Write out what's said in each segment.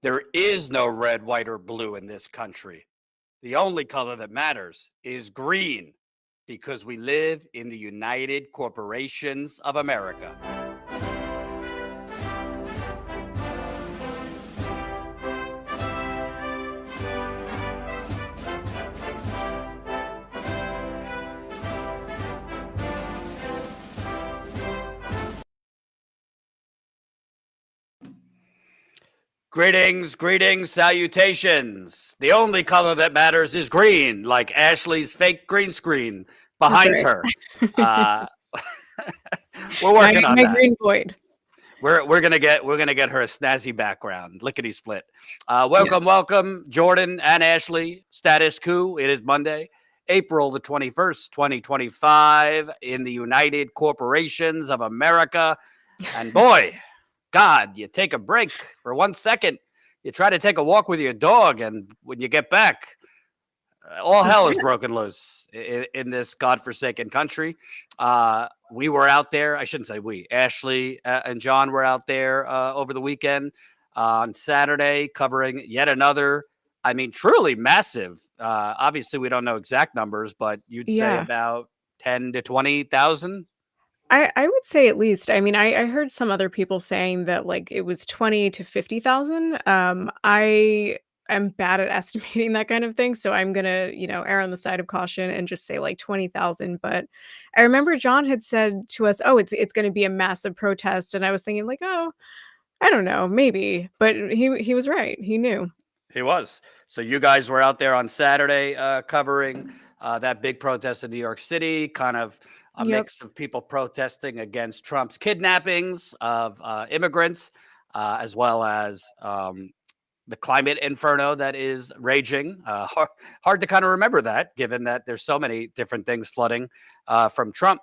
There is no red, white, or blue in this country. The only color that matters is green because we live in the United Corporations of America. Greetings, salutations. The only color that matters is green, like Ashley's fake green screen behind her. We're working on my that. green void. We're gonna get her a snazzy background, lickety split. Welcome, Jordan and Ashley. Status Coup. It is Monday, April the 21st, 2025, in the United Corporations of America, and boy. God, you take a break for 1 second. You try to take a walk with your dog, and when you get back, all hell is broken loose in this godforsaken country. We were out there. I shouldn't say we. Ashley and John were out there over the weekend on Saturday, covering yet another. I mean, truly massive. Obviously, we don't know exact numbers, but you'd say about 10 to 20,000. I would say at least. I mean, I heard some other people saying that like it was 20 to 50,000. I am bad at estimating that kind of thing, so I'm gonna, err on the side of caution and just say like 20,000. But I remember John had said to us, "Oh, it's going to be a massive protest," and I was thinking like, "Oh, I don't know, maybe." But he was right. He knew. He was. So you guys were out there on Saturday covering that big protest in New York City, kind of a Yep. mix of people protesting against Trump's kidnappings of immigrants, as well as the climate inferno that is raging. Hard to kind of remember that, given that there's so many different things flooding from Trump.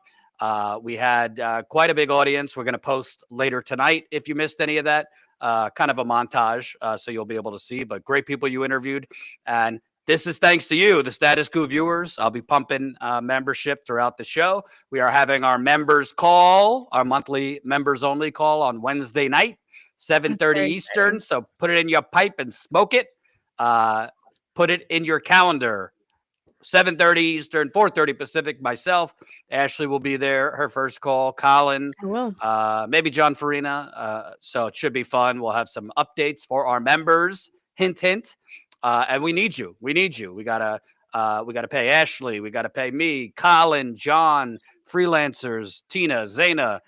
We had quite a big audience. We're going to post later tonight if you missed any of that. Kind of a montage, so you'll be able to see. But great people you interviewed, and this is thanks to you, the Status Coup viewers. I'll be pumping membership throughout the show. We are having our members call, our monthly members only call on Wednesday night, 7:30 Eastern. So put it in your pipe and smoke it. Put it in your calendar. 7:30 Eastern, 4:30 Pacific. Myself, Ashley will be there. Her first call. Colin, I will. maybe John Farina. So it should be fun. We'll have some updates for our members. Hint, hint. And we need you. We need you. We gotta pay Ashley. We gotta pay me, Colin, John, freelancers, Tina, Zaina,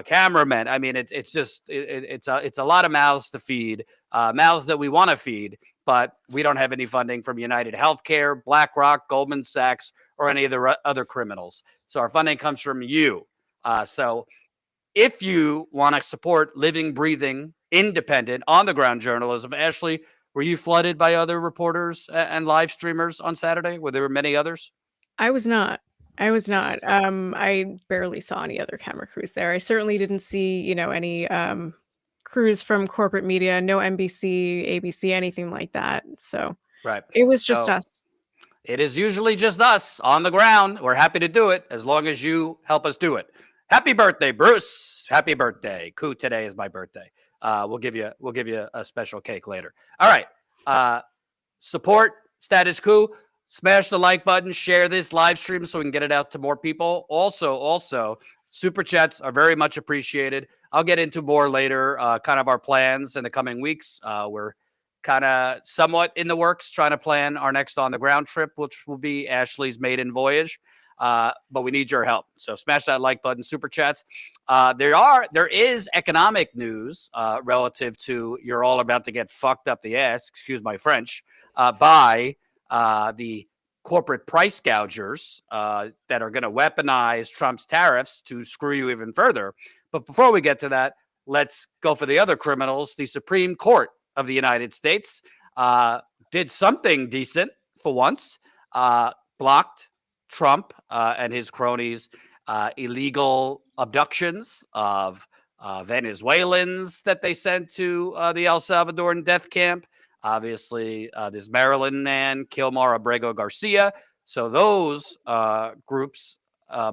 cameramen. I mean, it's a lot of mouths to feed, mouths that we want to feed, but we don't have any funding from United Healthcare, BlackRock, Goldman Sachs, or any of the other criminals. So our funding comes from you. So if you want to support living, breathing, independent, on-the-ground journalism, Ashley, were you flooded by other reporters and live streamers on Saturday? Were there many others? I was not. I barely saw any other camera crews there. I certainly didn't see, any crews from corporate media, no NBC, ABC, anything like that. So right. It was just us. It is usually just us on the ground. We're happy to do it as long as you help us do it. Happy birthday, Bruce. Happy birthday. Coup, today is my birthday. We'll give you a special cake later. All right. Support Status Coup. Smash the like button, share this live stream so we can get it out to more people. Also, super chats are very much appreciated. I'll get into more later, kind of our plans in the coming weeks. We're kind of somewhat in the works, trying to plan our next on the ground trip, which will be Ashley's maiden voyage. But we need your help. So smash that like button, super chats. There is economic news relative to you're all about to get fucked up the ass, excuse my French, by the corporate price gougers that are going to weaponize Trump's tariffs to screw you even further. But before we get to that, let's go for the other criminals. The Supreme Court of the United States did something decent for once, blocked Trump and his cronies' illegal abductions of Venezuelans that they sent to the El Salvadoran death camp. Obviously, this Maryland man, Kilmar Abrego Garcia. So those groups,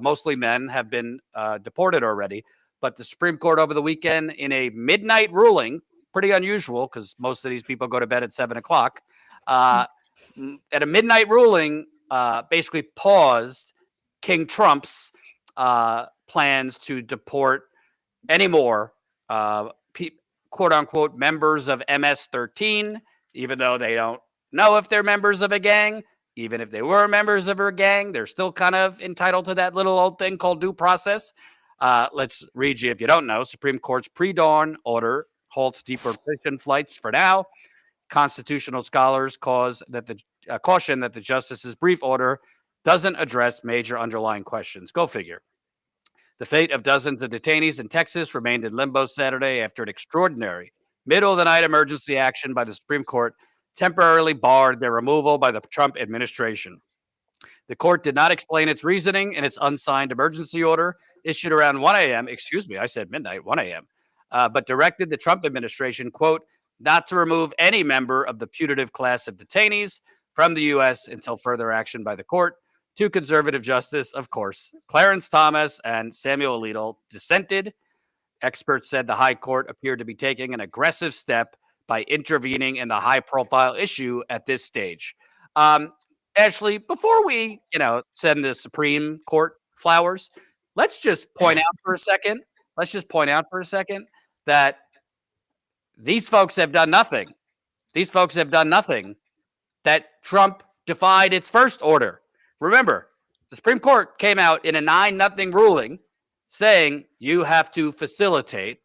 mostly men, have been deported already. But the Supreme Court over the weekend, in a midnight ruling, pretty unusual because most of these people go to bed at 7 o'clock. At a midnight ruling, basically paused King Trump's plans to deport any more quote unquote members of MS-13, even though they don't know if they're members of a gang. Even if they were members of a gang, they're still kind of entitled to that little old thing called due process. Let's read you, if you don't know, Supreme Court's pre-dawn order halts deportation flights for now. Constitutional scholars caution that the justice's brief order doesn't address major underlying questions. Go figure. The fate of dozens of detainees in Texas remained in limbo Saturday after an extraordinary middle-of-the-night emergency action by the Supreme Court temporarily barred their removal by the Trump administration. The court did not explain its reasoning in its unsigned emergency order issued around 1 a.m. Excuse me, I said midnight, 1 a.m. But directed the Trump administration, quote, not to remove any member of the putative class of detainees from the U.S. until further action by the court. Two conservative justices, of course, Clarence Thomas and Samuel Alito, dissented. Experts said the high court appeared to be taking an aggressive step by intervening in the high-profile issue at this stage. Ashley, before we, send the Supreme Court flowers, let's just point out for a second. That these folks have done nothing. That Trump defied its first order. Remember, the Supreme Court came out in a 9-0 ruling saying you have to facilitate.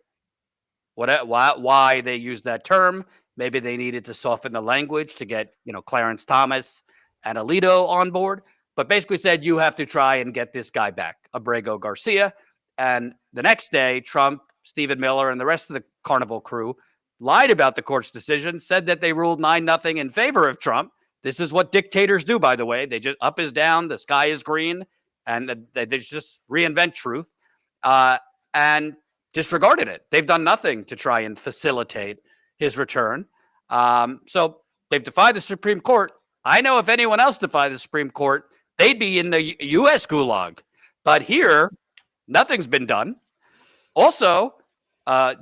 Why they used that term? Maybe they needed to soften the language to get, Clarence Thomas and Alito on board, but basically said you have to try and get this guy back, Abrego Garcia. And the next day, Trump, Stephen Miller, and the rest of the Carnival crew lied about the court's decision, said that they ruled 9-0 in favor of Trump. This is what dictators do, by the way. They just up is down, the sky is green, and they just reinvent truth and disregarded it. They've done nothing to try and facilitate his return. So they've defied the Supreme Court. I know if anyone else defied the Supreme Court, they'd be in the U.S. gulag. But here, nothing's been done. Also,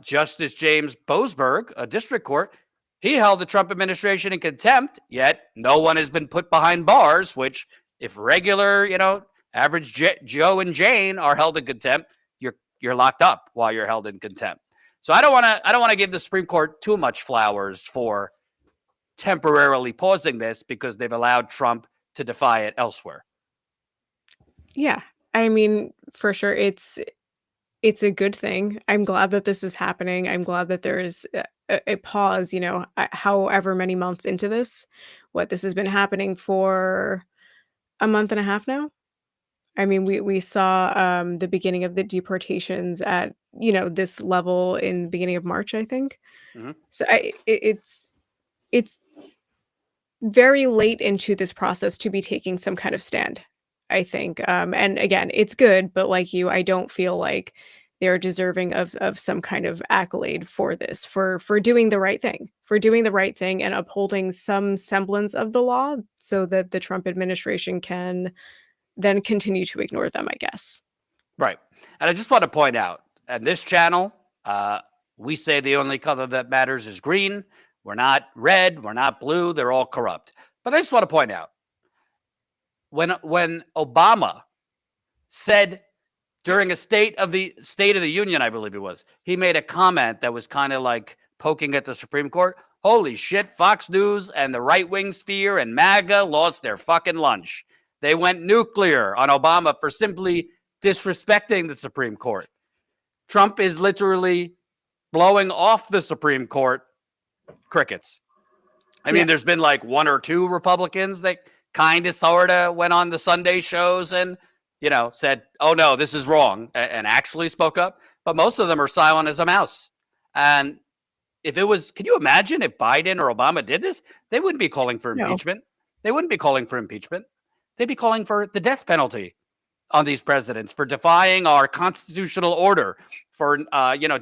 Justice James Boasberg, a district court, he held the Trump administration in contempt, yet no one has been put behind bars, which if regular, average Joe and Jane are held in contempt, you're locked up while you're held in contempt. So I don't want to give the Supreme Court too much flowers for temporarily pausing this because they've allowed Trump to defy it elsewhere. Yeah, I mean, for sure, it's a good thing. I'm glad that this is happening. I'm glad that there's a pause, however many months into this. This has been happening for a month and a half now. I mean, we saw the beginning of the deportations at, this level in the beginning of March, I think. Mm-hmm. So it's very late into this process to be taking some kind of stand, I think. And again, it's good, but like you, I don't feel like they're deserving of some kind of accolade for this, for doing the right thing, and upholding some semblance of the law so that the Trump administration can then continue to ignore them, I guess. Right. And I just want to point out, at this channel, we say the only color that matters is green. We're not red. We're not blue. They're all corrupt. But I just want to point out, when Obama said during a State of the Union, I believe it was, he made a comment that was kind of like poking at the Supreme Court. Holy shit, Fox News and the right-wing sphere and MAGA lost their fucking lunch. They went nuclear on Obama for simply disrespecting the Supreme Court. Trump is literally blowing off the Supreme Court. Crickets. I mean, there's been like one or two Republicans that kind of sort of went on the Sunday shows and, said, oh, no, this is wrong, and actually spoke up. But most of them are silent as a mouse. And if it was, can you imagine if Biden or Obama did this? They wouldn't be calling for impeachment. They wouldn't be calling for impeachment. They'd be calling for the death penalty on these presidents for defying our constitutional order, for,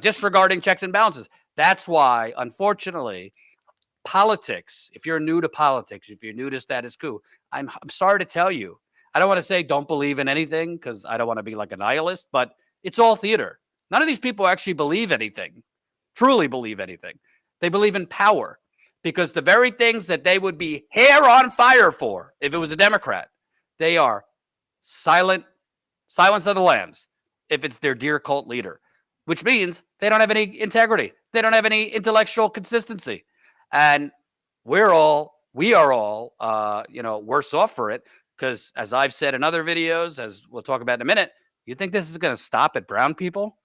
disregarding checks and balances. That's why, unfortunately, politics, if you're new to politics, if you're new to status quo, I'm sorry to tell you, I don't want to say don't believe in anything because I don't want to be like a nihilist, but it's all theater. None of these people actually believe anything, truly believe anything. They believe in power because the very things that they would be hair on fire for if it was a Democrat, they are silence of the lambs if it's their dear cult leader, which means they don't have any integrity. They don't have any intellectual consistency. And we are all, worse off for it because, as I've said in other videos, as we'll talk about in a minute, you think this is going to stop at brown people?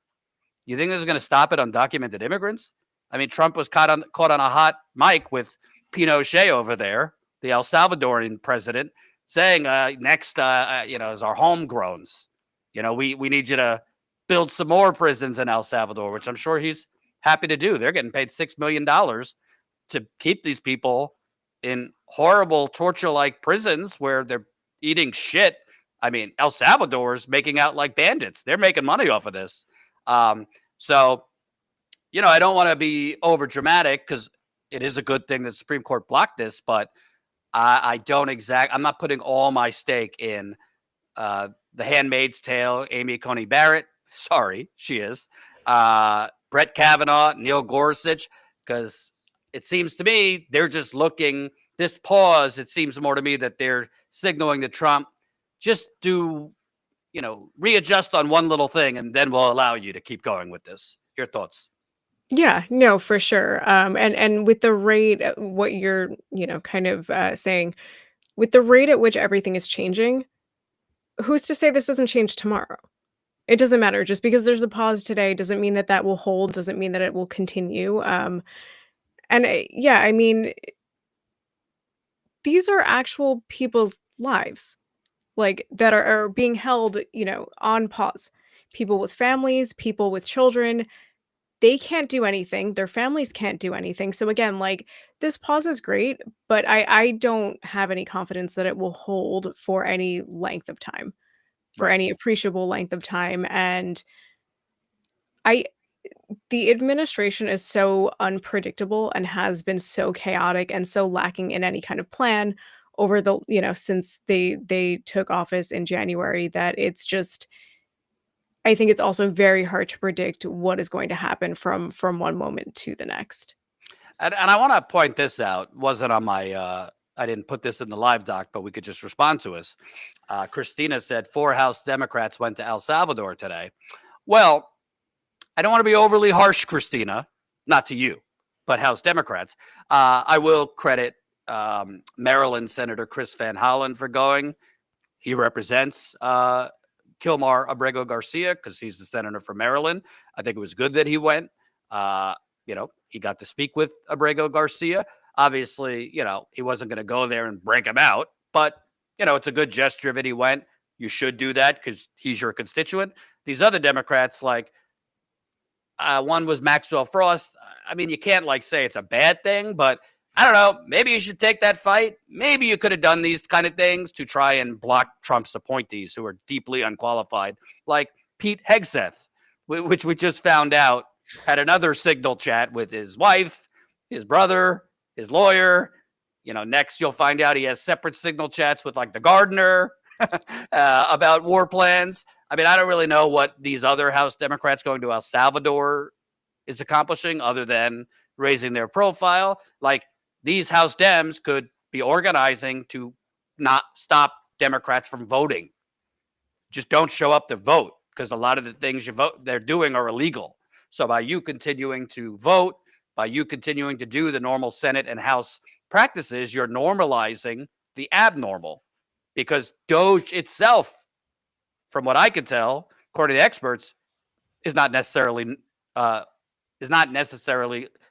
You think this is going to stop at undocumented immigrants? I mean, Trump was caught on a hot mic with Pinochet over there, the El Salvadorian president, saying next, is our homegrowns. We need you to build some more prisons in El Salvador, which I'm sure he's happy to do. They're getting paid $6 million to keep these people in horrible torture-like prisons where they're eating shit. I mean, El Salvador is making out like bandits. They're making money off of this. So, I don't want to be over dramatic because it is a good thing that the Supreme Court blocked this, but I'm not putting all my stake in The Handmaid's Tale, Amy Coney Barrett. Sorry, she is. Brett Kavanaugh, Neil Gorsuch, because it seems to me they're just looking, this pause, it seems more to me that they're signaling to Trump, just do, readjust on one little thing and then we'll allow you to keep going with this. Your thoughts? Yeah, no, for sure. And with the rate, what you're, kind of saying, with the rate at which everything is changing, who's to say this doesn't change tomorrow? It doesn't matter. Just because there's a pause today doesn't mean that that will hold, doesn't mean that it will continue. And yeah, I mean, these are actual people's lives, like that are being held, on pause. People with families, people with children, they can't do anything. Their families can't do anything. So again, like this pause is great, but I don't have any confidence that it will hold for any length of time, for Right. any appreciable length of time. And I the administration is so unpredictable and has been so chaotic and so lacking in any kind of plan over the, since they took office in January, that it's just, I think it's also very hard to predict what is going to happen from one moment to the next. And I want to point this out. Wasn't on my, I didn't put this in the live doc, but we could just respond to us. Christina said 4 House Democrats went to El Salvador today. Well, I don't want to be overly harsh, Christina, not to you, but House Democrats. I will credit Maryland Senator Chris Van Hollen for going. He represents Kilmar Abrego Garcia because he's the senator from Maryland. I think it was good that he went. He got to speak with Abrego Garcia. Obviously, he wasn't going to go there and break him out, but, it's a good gesture that he went. You should do that because he's your constituent. These other Democrats, like one was Maxwell Frost. I mean, you can't say it's a bad thing, but I don't know. Maybe you should take that fight. Maybe you could have done these kind of things to try and block Trump's appointees who are deeply unqualified, like Pete Hegseth, which we just found out had another signal chat with his wife, his brother, his lawyer. Next you'll find out he has separate signal chats with the gardener about war plans. I mean, I don't really know what these other House Democrats going to El Salvador is accomplishing other than raising their profile. These House Dems could be organizing to not stop Democrats from voting. Just don't show up to vote because a lot of the things they're doing are illegal. So by you continuing to vote, by you continuing to do the normal Senate and House practices, you're normalizing the abnormal because DOGE itself, from what I could tell, according to experts, is not necessarily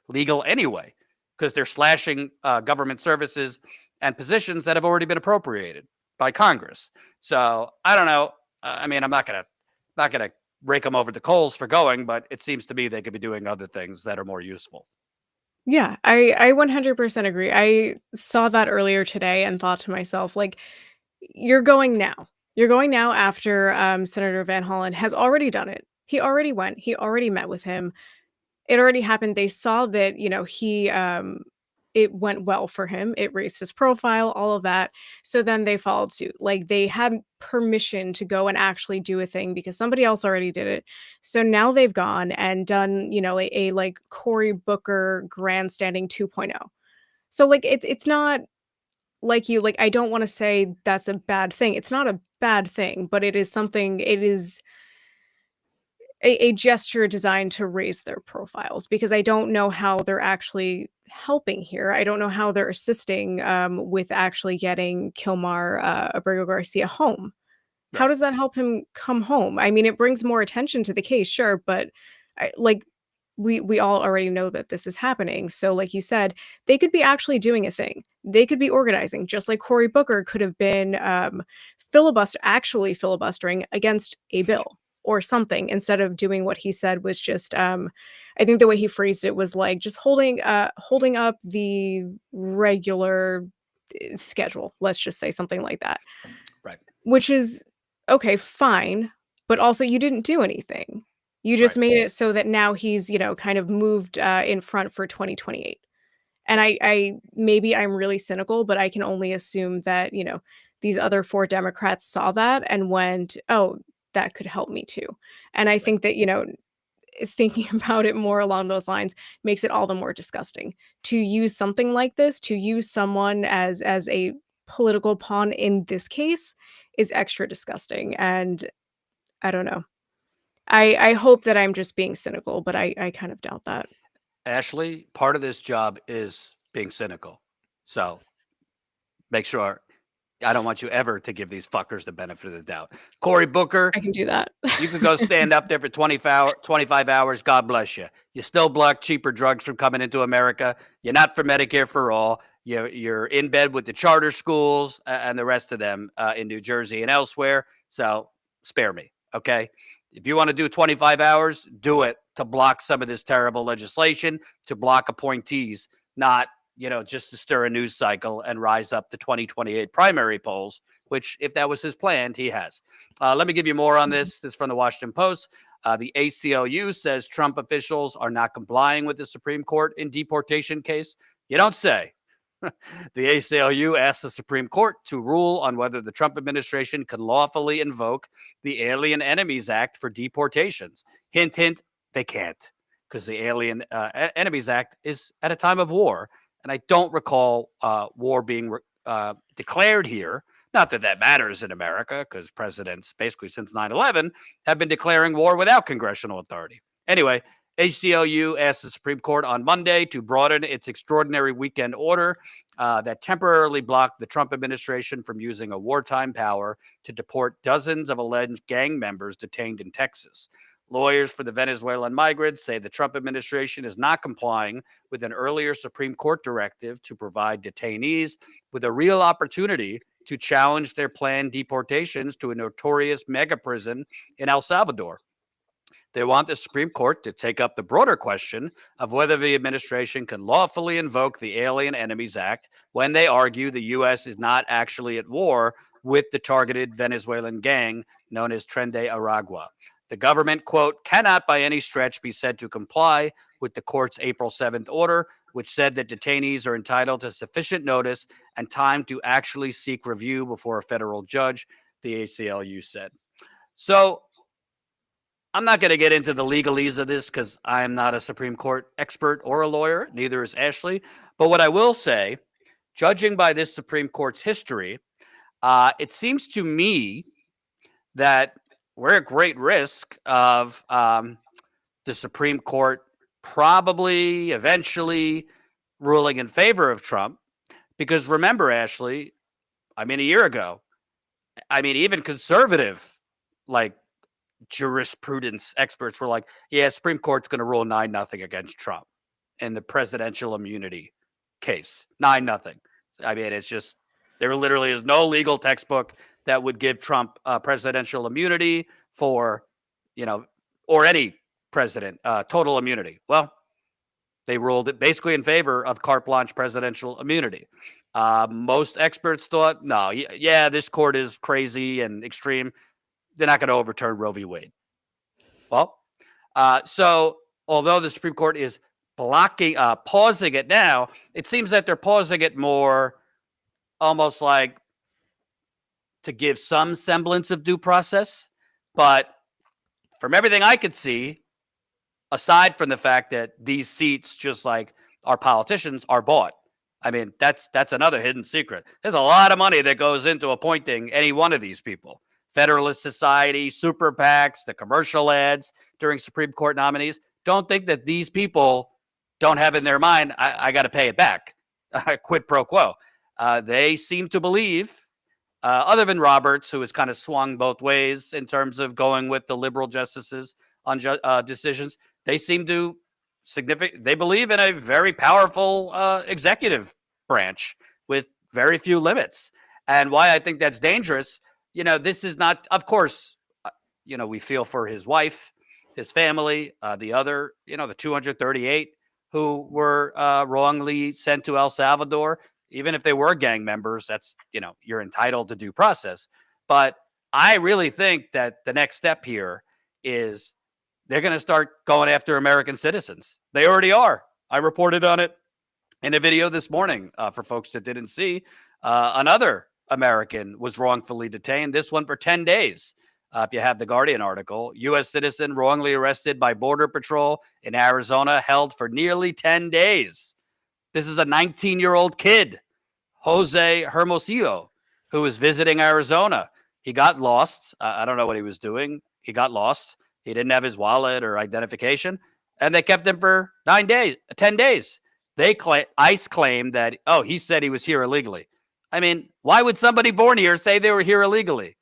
legal anyway, because they're slashing government services and positions that have already been appropriated by Congress. So I don't know. I mean, I'm not gonna rake them over the coals for going, but it seems to me they could be doing other things that are more useful. Yeah, I 100% agree. I saw that earlier today and thought to myself, like, you're going now. You're going now after Senator Van Hollen has already done it. He already went. He already met with him. It already happened. They saw that, he it went well for him. It raised his profile, all of that. So then they followed suit. Like they had permission to go and actually do a thing because somebody else already did it. So now they've gone and done, a like Cory Booker grandstanding 2.0. So like it's not like you like I don't want to say that's a bad thing. It's not a bad thing, but it is a gesture designed to raise their profiles because I don't know how they're actually helping here. I don't know how they're assisting with actually getting Kilmar Abrego Garcia home. How Right. does that help him come home? I mean, it brings more attention to the case, sure, but like we all already know that this is happening. So, like you said, they could be actually doing a thing. They could be organizing, just like Cory Booker could have been actually filibustering against a bill or something instead of doing what he said was just. I think the way he phrased it was like just holding up the regular schedule. Let's just say something like that. Right. Which is okay, fine, but also you didn't do anything. You just Right. made it so that now he's, kind of moved, in front for 2028. And Yes. I maybe I'm really cynical, but I can only assume that, these other 4 Democrats saw that and went, "Oh, that could help me too." And I Right. think that, thinking about it more along those lines makes it all the more disgusting. To use something like this, to use someone as a political pawn in this case is extra disgusting, and I don't know. I hope that I'm just being cynical, but I kind of doubt that. Ashley, part of this job is being cynical. So make sure I don't want you ever to give these fuckers the benefit of the doubt. Cory Booker, I can do that. you could go stand up there for 25 hours. God bless you. You still block cheaper drugs from coming into America. You're not for Medicare for all. You're in bed with the charter schools and the rest of them in New Jersey and elsewhere. So spare me, okay? If you want to do 25 hours, do it to block some of this terrible legislation, to block appointees, not just to stir a news cycle and rise up the 2028 primary polls, which, if that was his plan, he has. Let me give you more on this. This is from the Washington Post. The ACLU says Trump officials are not complying with the Supreme Court in deportation case. You don't say. The ACLU asked the Supreme Court to rule on whether the Trump administration can lawfully invoke the Alien Enemies Act for deportations. Hint, hint, they can't, because the Alien Enemies Act is at a time of war. And I don't recall war being declared here. Not that that matters in America, because presidents, basically since 9/11, have been declaring war without congressional authority. Anyway, ACLU asked the Supreme Court on Monday to broaden its extraordinary weekend order that temporarily blocked the Trump administration from using a wartime power to deport dozens of alleged gang members detained in Texas. Lawyers for the Venezuelan migrants say the Trump administration is not complying with an earlier Supreme Court directive to provide detainees with a real opportunity to challenge their planned deportations to a notorious mega prison in El Salvador. They want the Supreme Court to take up the broader question of whether the administration can lawfully invoke the Alien Enemies Act when they argue the U.S. is not actually at war with the targeted Venezuelan gang known as Tren de Aragua. The government, quote, cannot by any stretch be said to comply with the court's April 7th order, which said that detainees are entitled to sufficient notice and time to actually seek review before a federal judge, the ACLU said. So I'm not going to get into the legalese of this because I am not a Supreme Court expert or a lawyer. Neither is Ashley. But what I will say, judging by this Supreme Court's history, it seems to me that we're at great risk of the Supreme Court probably eventually ruling in favor of Trump. Because remember, Ashley, a year ago, even conservative, like jurisprudence experts were like, yeah, Supreme Court's going to rule 9-0 against Trump in the presidential immunity case. 9-0. It's just, there literally is no legal textbook that would give Trump presidential immunity for, or any president, total immunity. Well, they ruled it basically in favor of carte blanche presidential immunity. Most experts thought, no, yeah, this court is crazy and extreme. They're not going to overturn Roe v. Wade. Well, so although the Supreme Court is pausing it now. It seems that they're pausing it more almost like to give some semblance of due process. But from everything I could see, aside from the fact that these seats, just like our politicians, are bought. I mean, that's another hidden secret. There's a lot of money that goes into appointing any one of these people. Federalist Society, super PACs, the commercial ads during Supreme Court nominees. Don't think that these people don't have in their mind, I got to pay it back. Quid pro quo. They seem to believe, other than Roberts, who has kind of swung both ways in terms of going with the liberal justices on decisions, they seem to they believe in a very powerful executive branch with very few limits. And why I think that's dangerous, this is not, of course, we feel for his wife, his family, the other, the 238 who were wrongly sent to El Salvador. Even if they were gang members, that's, you're entitled to due process. But I really think that the next step here is they're going to start going after American citizens. They already are. I reported on it in a video this morning for folks that didn't see. Another American was wrongfully detained, this one for 10 days. If you have the Guardian article, U.S. citizen wrongly arrested by Border Patrol in Arizona, held for nearly 10 days. This is a 19-year-old kid, Jose Hermosillo, who was visiting Arizona. He got lost. I don't know what he was doing. He got lost. He didn't have his wallet or identification, and they kept him for 10 days. ICE claimed that, he said he was here illegally. I mean, why would somebody born here say they were here illegally?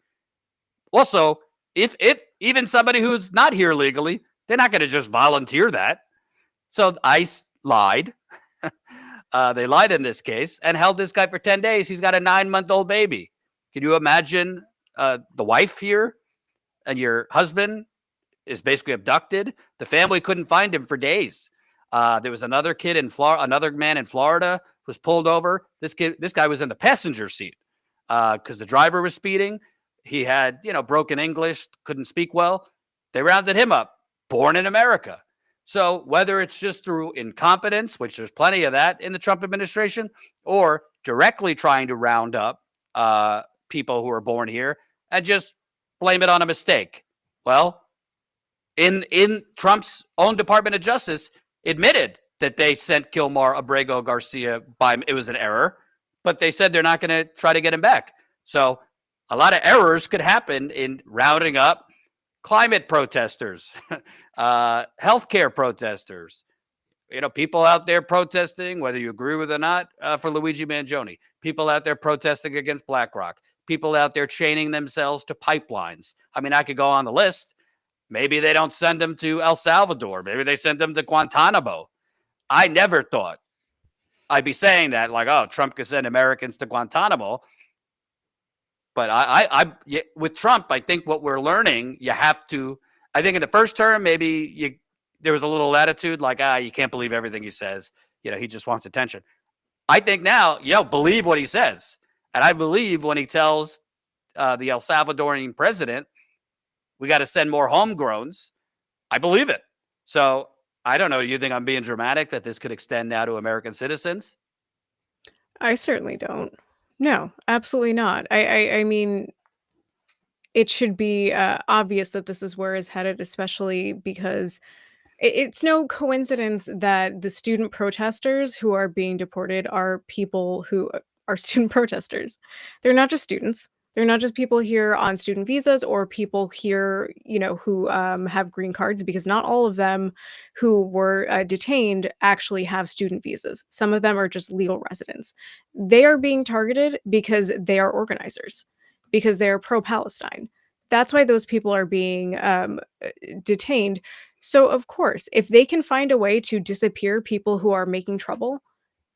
Also, if even somebody who's not here legally, they're not going to just volunteer that. So ICE lied. They lied in this case and held this guy for 10 days. He's got a 9-month-old baby. Can you imagine the wife here and your husband is basically abducted? The family couldn't find him for days. There was another kid in Florida, another man in Florida was pulled over. This guy was in the passenger seat because the driver was speeding. He had, broken English, couldn't speak well. They rounded him up, born in America. So whether it's just through incompetence, which there's plenty of that in the Trump administration, or directly trying to round up people who are born here and just blame it on a mistake. Well, in Trump's own Department of Justice admitted that they sent Gilmar Abrego Garcia it was an error, but they said they're not going to try to get him back. So a lot of errors could happen in rounding up climate protesters, healthcare protesters, people out there protesting, whether you agree with it or not, for Luigi Mangione, people out there protesting against BlackRock, people out there chaining themselves to pipelines. I mean, I could go on the list. Maybe they don't send them to El Salvador. Maybe they send them to Guantanamo. I never thought I'd be saying that, like, Trump could send Americans to Guantanamo. But with Trump, I think what we're learning, I think in the first term, maybe there was a little attitude like, you can't believe everything he says. He just wants attention. I think now, believe what he says. And I believe when he tells the El Salvadorian president, we got to send more homegrowns, I believe it. So I don't know. Do you think I'm being dramatic that this could extend now to American citizens? I certainly don't. No, absolutely not. I mean, it should be obvious that this is where it's headed, especially because it's no coincidence that the student protesters who are being deported are people who are student protesters. They're not just students. They're not just people here on student visas or people here, who have green cards, because not all of them who were detained actually have student visas. Some of them are just legal residents. They are being targeted because they are organizers, because they are pro-Palestine. That's why those people are being detained. So, of course, if they can find a way to disappear people who are making trouble,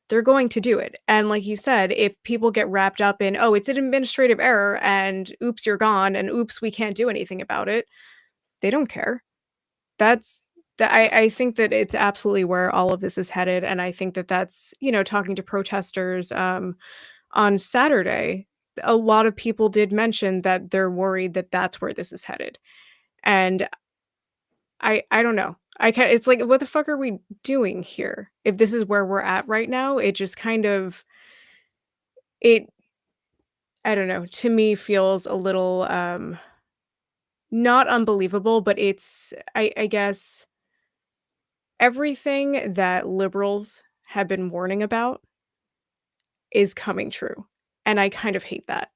they're going to do it. And like you said, if people get wrapped up in, it's an administrative error and oops, you're gone, and oops, we can't do anything about it, they don't care. I think that it's absolutely where all of this is headed. And I think that that's, talking to protesters on Saturday, a lot of people did mention that they're worried that that's where this is headed. And I don't know. It's like, what the fuck are we doing here? If this is where we're at right now, it just kind of it I don't know, to me feels a little, not unbelievable, but I guess everything that liberals have been warning about is coming true, and I kind of hate that.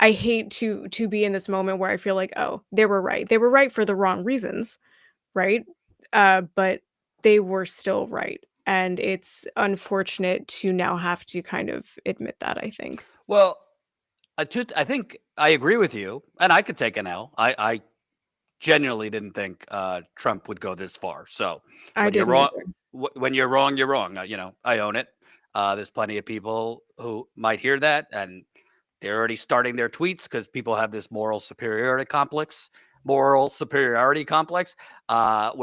I hate to be in this moment where I feel like, "Oh, they were right." They were right for the wrong reasons, right? But they were still right, and it's unfortunate to now have to kind of admit that, I think. Well, I think I agree with you, and I could take an L. I genuinely didn't think Trump would go this far. So I when you're didn't wrong, either. when you're wrong, you're wrong. I own it. There's plenty of people who might hear that, and they're already starting their tweets because people have this moral superiority complex, where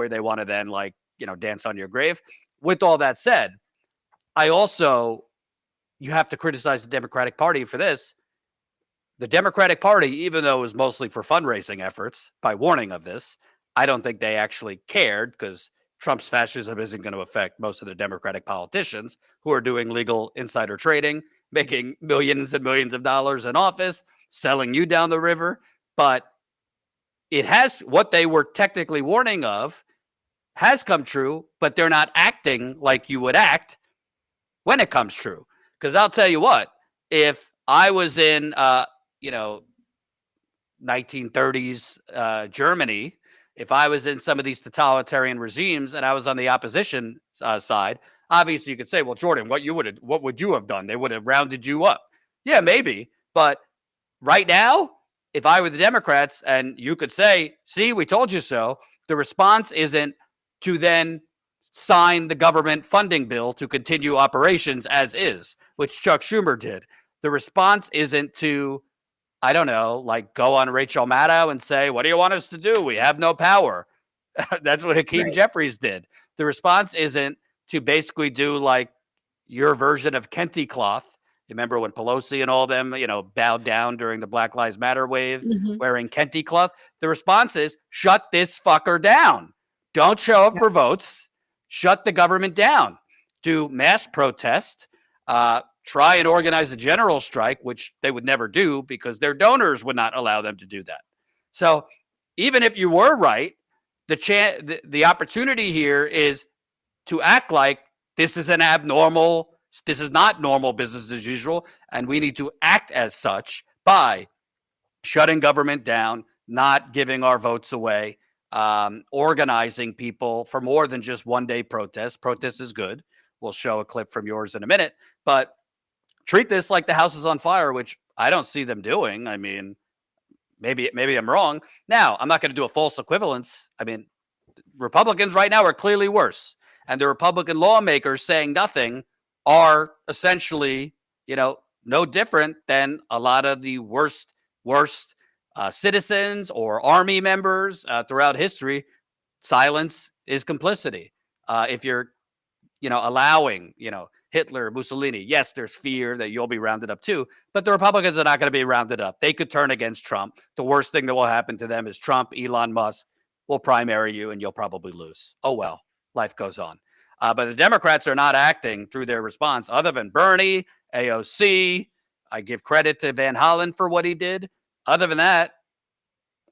they want to then dance on your grave. With all that said, I also you have to criticize the Democratic Party for this. The Democratic Party, even though it was mostly for fundraising efforts, by warning of this, I don't think they actually cared because Trump's fascism isn't going to affect most of the Democratic politicians who are doing legal insider trading, making millions and millions of dollars in office, selling you down the river. But it has what they were technically warning of has come true, but they're not acting like you would act when it comes true. Because I'll tell you what, if I was in, you know, 1930s Germany, if I was in some of these totalitarian regimes and I was on the opposition side, obviously you could say, "Well, Jordan, what would you have done? They would have rounded you up." Yeah, maybe, but right now, if I were the Democrats and you could say, "See, we told you so," the response isn't to then sign the government funding bill to continue operations as is, which Chuck Schumer did. The response isn't to, I don't know, like go on Rachel Maddow and say, "What do you want us to do? We have no power." That's what Hakeem Right. Jeffries did. The response isn't to basically do like your version of Kenty cloth. You remember when Pelosi and all them, bowed down during the Black Lives Matter wave Mhm. wearing Kenty cloth? The response is shut this fucker down. Don't show up Yeah. for votes. Shut the government down. Do mass protest. Try and organize a general strike, which they would never do because their donors would not allow them to do that. So even if you were right, the opportunity here is to act like this is this is not normal business as usual, and we need to act as such by shutting government down, not giving our votes away, organizing people for more than just one day protest. Protest is good. We'll show a clip from yours in a minute, but treat this like the house is on fire, which I don't see them doing. I mean, maybe I'm wrong. Now, I'm not going to do a false equivalence. I mean, Republicans right now are clearly worse. And the Republican lawmakers saying nothing are essentially, no different than a lot of the worst citizens or army members throughout history. Silence is complicity. If you're, allowing, Hitler, Mussolini, yes, there's fear that you'll be rounded up too, but the Republicans are not going to be rounded up. They could turn against Trump. The worst thing that will happen to them is Trump, Elon Musk will primary you and you'll probably lose. Oh, well, life goes on. But the Democrats are not acting through their response other than Bernie, AOC. I give credit to Van Hollen for what he did. Other than that,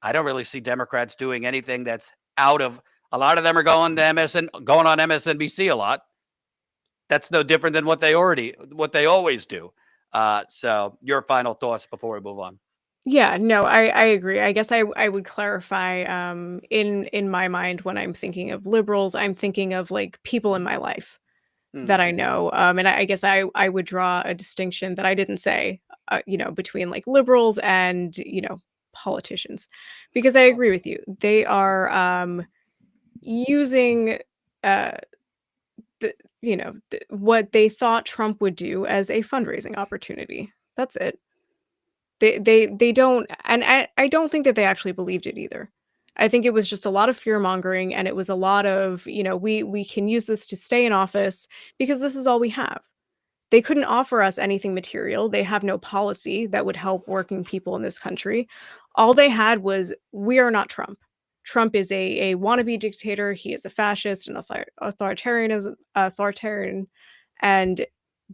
I don't really see Democrats doing anything that's out of. A lot of them are going on MSNBC a lot. That's no different than what they always do. So your final thoughts before we move on. Yeah, no, I agree. I guess I would clarify, in my mind, when I'm thinking of liberals, I'm thinking of, like, people in my life that Hmm. I know, and I guess I would draw a distinction that I didn't say, between, like, liberals and, politicians, because I agree with you. They are, using, uh, what they thought Trump would do as a fundraising opportunity. That's it. They don't, and I don't think that they actually believed it either. I think it was just a lot of fear-mongering, and it was a lot of, "We can use this to stay in office because this is all we have." They couldn't offer us anything material, they have no policy that would help working people in this country. All they had was, "We are not Trump." Trump is a wannabe dictator. He is a fascist and authoritarian, and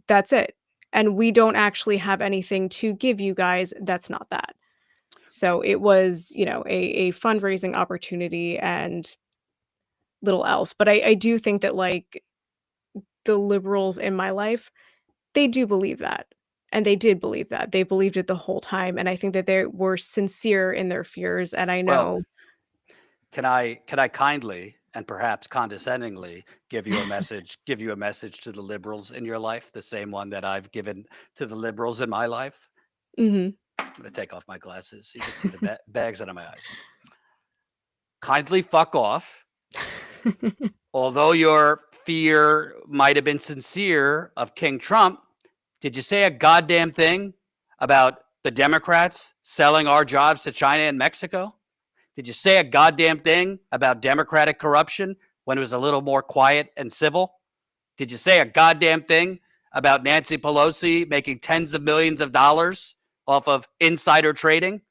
that's it. And we don't actually have anything to give you guys that's not that. So it was, a fundraising opportunity and little else. But I do think that, like, the liberals in my life, they do believe that. And they did believe that. They believed it the whole time. And I think that they were sincere in their fears. And I Well, know. can I kindly and perhaps condescendingly give you a message to the liberals in your life, the same one that I've given to the liberals in my life? Mhm. I'm going to take off my glasses so you can see the bags under my eyes. Kindly fuck off. Although your fear might have been sincere of King Trump, did you say a goddamn thing about the Democrats selling our jobs to China and Mexico? Did you say a goddamn thing about Democratic corruption when it was a little more quiet and civil? Did you say a goddamn thing about Nancy Pelosi making tens of millions of dollars off of insider trading?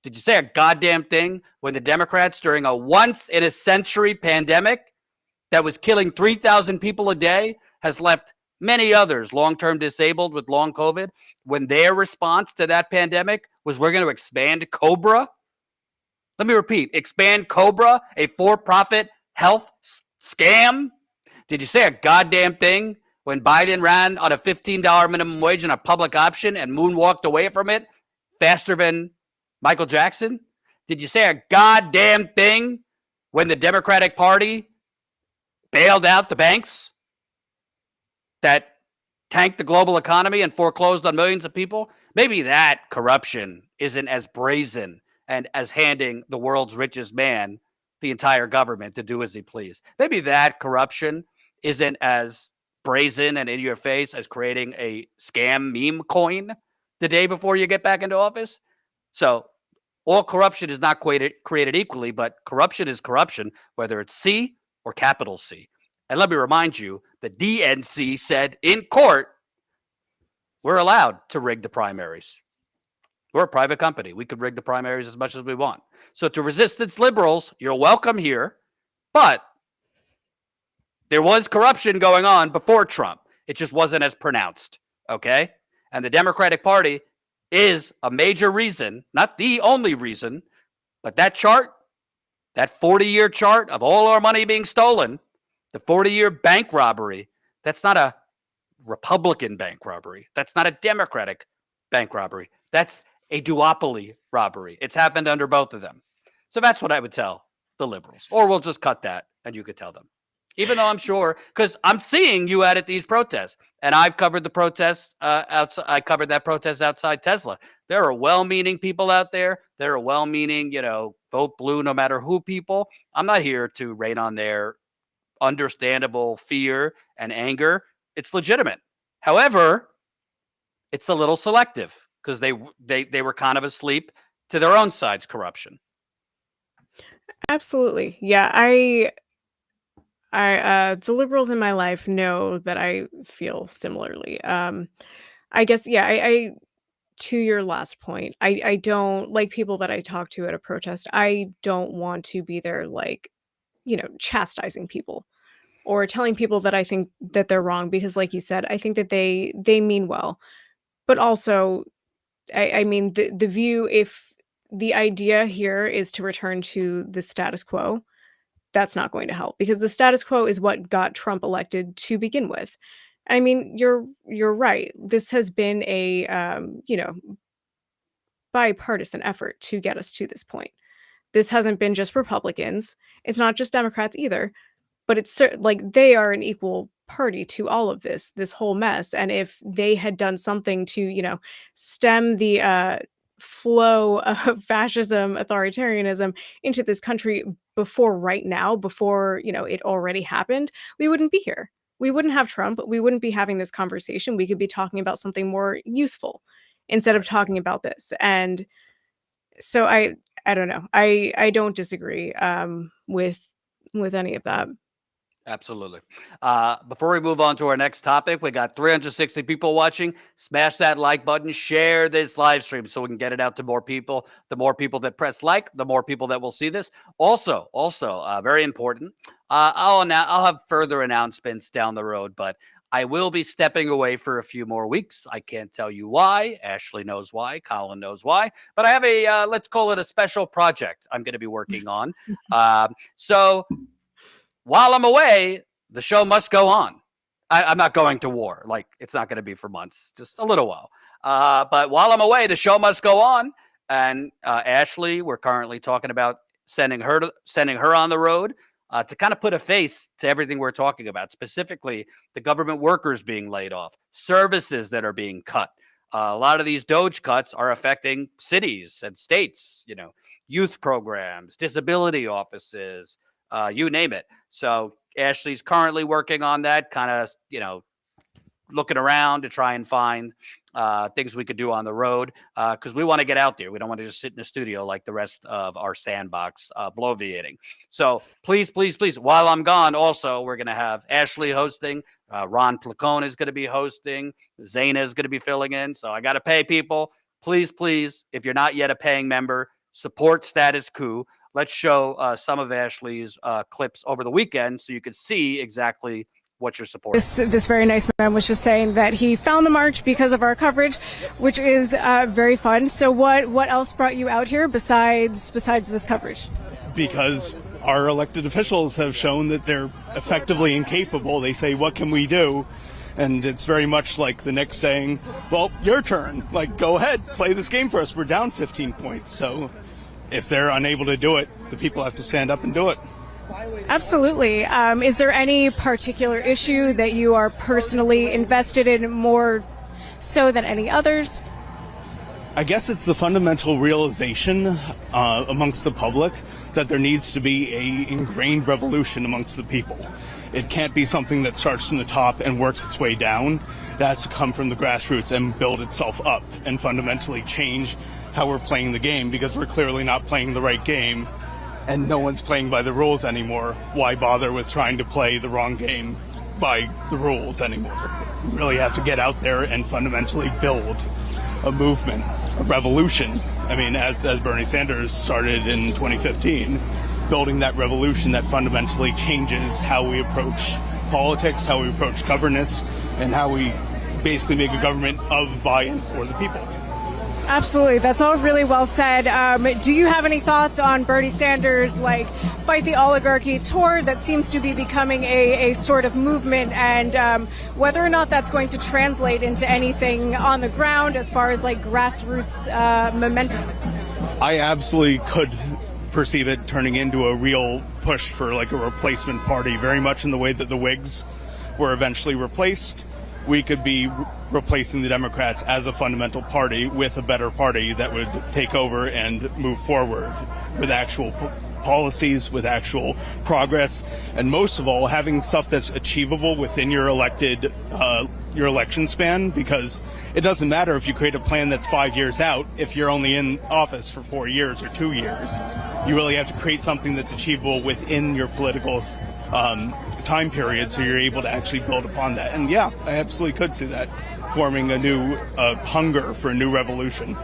Did you say a goddamn thing when the Democrats, during a once in a century pandemic that was killing 3,000 people a day, has left many others long-term disabled with long COVID, when their response to that pandemic was, we're going to expand COBRA? Let me repeat, expand COBRA, a for-profit health scam? Did you say a goddamn thing when Biden ran on a $15 minimum wage and a public option and moonwalked away from it faster than Michael Jackson? Did you say a goddamn thing when the Democratic Party bailed out the banks that tanked the global economy and foreclosed on millions of people? Maybe that corruption isn't as brazen and as handing the world's richest man the entire government to do as he pleased. Maybe that corruption isn't as brazen and in your face as creating a scam meme coin the day before you get back into office. So all corruption is not created equally, but corruption is corruption, whether it's C or capital C. And let me remind you, the DNC said in court, we're allowed to rig the primaries. We're a private company. We could rig the primaries as much as we want. So to resistance liberals, you're welcome here, but there was corruption going on before Trump. It just wasn't as pronounced, okay? And the Democratic Party is a major reason, not the only reason, but that chart, that 40-year chart of all our money being stolen, the 40-year bank robbery, that's not a Republican bank robbery. That's not a Democratic bank robbery. That's a duopoly robbery. It's happened under both of them. So that's what I would tell the liberals. Or we'll just cut that and you could tell them. Even though I'm sure, because I'm seeing you out at these protests, and I've covered the protests outside. I covered that protest outside Tesla. There are well-meaning people out there. There are well-meaning, vote blue no matter who people. I'm not here to rain on their understandable fear and anger. It's legitimate. However, it's a little selective because they were kind of asleep to their own side's corruption. Absolutely. Yeah, the liberals in my life know that I feel similarly. I guess, yeah, I to your last point, I don't like people that I talk to at a protest. I don't want to be there, like, chastising people or telling people that I think that they're wrong because, like you said, I think that they mean well. But also, I mean, the view, if the idea here is to return to the status quo, that's not going to help because the status quo is what got Trump elected to begin with. I mean, you're right. This has been a bipartisan effort to get us to this point. This hasn't been just Republicans. It's not just Democrats either, but it's like they are an equal party to all of this whole mess. And if they had done something to, stem the flow of fascism, authoritarianism into this country before right now, before, it already happened, we wouldn't be here. We wouldn't have Trump. We wouldn't be having this conversation. We could be talking about something more useful instead of Right. talking about this. And so I don't know. I don't disagree with any of that. Absolutely. Before we move on to our next topic, we got 360 people watching. Smash that like button, share this live stream so we can get it out to more people. The more people that press like, the more people that will see this. Also, very important. I'll have further announcements down the road, but I will be stepping away for a few more weeks. I can't tell you why. Ashley knows why. Colin knows why. But I have a, let's call it a special project I'm going to be working on. So while I'm away, the show must go on. I'm not going to war. Like, it's not going to be for months, just a little while. But while I'm away, the show must go on. And Ashley, we're currently talking about sending her on the road to kind of put a face to everything we're talking about, specifically the government workers being laid off, services that are being cut. A lot of these DOGE cuts are affecting cities and states, youth programs, disability offices, you name it. So Ashley's currently working on that, kind of, looking around to try and find things we could do on the road because we want to get out there. We don't want to just sit in the studio like the rest of our sandbox bloviating. So please, while I'm gone, also, we're going to have Ashley hosting. Ron Placone is going to be hosting. Zaina is going to be filling in. So I got to pay people. Please, if you're not yet a paying member, support Status Coup. Let's show some of Ashley's clips over the weekend so you can see exactly what you're supporting. This very nice man was just saying that he found the march because of our coverage, which is very fun. So what else brought you out here besides this coverage? Because our elected officials have shown that they're effectively incapable. They say, what can we do? And it's very much like the Knicks saying, well, your turn. Like, go ahead, play this game for us. We're down 15 points. So if they're unable to do it, the people have to stand up and do it. Absolutely. Is there any particular issue that you are personally invested in more so than any others? I guess it's the fundamental realization amongst the public that there needs to be a ingrained revolution amongst the people. It can't be something that starts from the top and works its way down. It has to come from the grassroots and build itself up and fundamentally change how we're playing the game, because we're clearly not playing the right game and no one's playing by the rules anymore. Why bother with trying to play the wrong game by the rules anymore? We really have to get out there and fundamentally build a movement, a revolution. I mean, as Bernie Sanders started in 2015, building that revolution that fundamentally changes how we approach politics, how we approach governance, and how we basically make a government of, by, and for the people. Absolutely. That's all really well said. Do you have any thoughts on Bernie Sanders' Fight the Oligarchy tour that seems to be becoming a sort of movement, and whether or not that's going to translate into anything on the ground as far as grassroots momentum? I absolutely could perceive it turning into a real push for a replacement party, very much in the way that the Whigs were eventually replaced. We could be replacing the Democrats as a fundamental party with a better party that would take over and move forward with actual policies, with actual progress, and most of all, having stuff that's achievable within your your election span, because it doesn't matter if you create a plan that's 5 years out if you're only in office for 4 years or 2 years. You really have to create something that's achievable within your political time period, so you're able to actually build upon that. And yeah, I absolutely could see that forming a new hunger for a new revolution.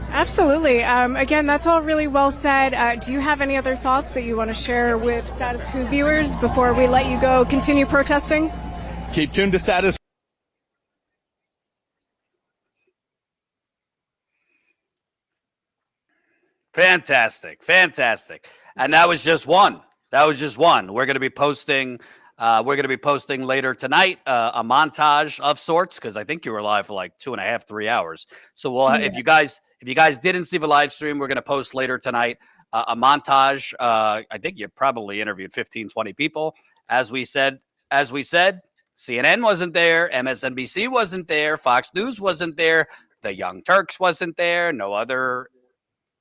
Absolutely. Again, that's all really well said. Do you have any other thoughts that you want to share with Status Coup viewers before we let you go continue protesting? Keep tuned to Status. Fantastic. And that was just one. We're going to be posting later tonight a montage of sorts, because I think you were live for 2.5, 3 hours. So we'll if you guys didn't see the live stream, we're going to post later tonight a montage. I think you probably interviewed 15, 20 people. As we said, CNN wasn't there, MSNBC wasn't there, Fox News wasn't there, the Young Turks wasn't there, no other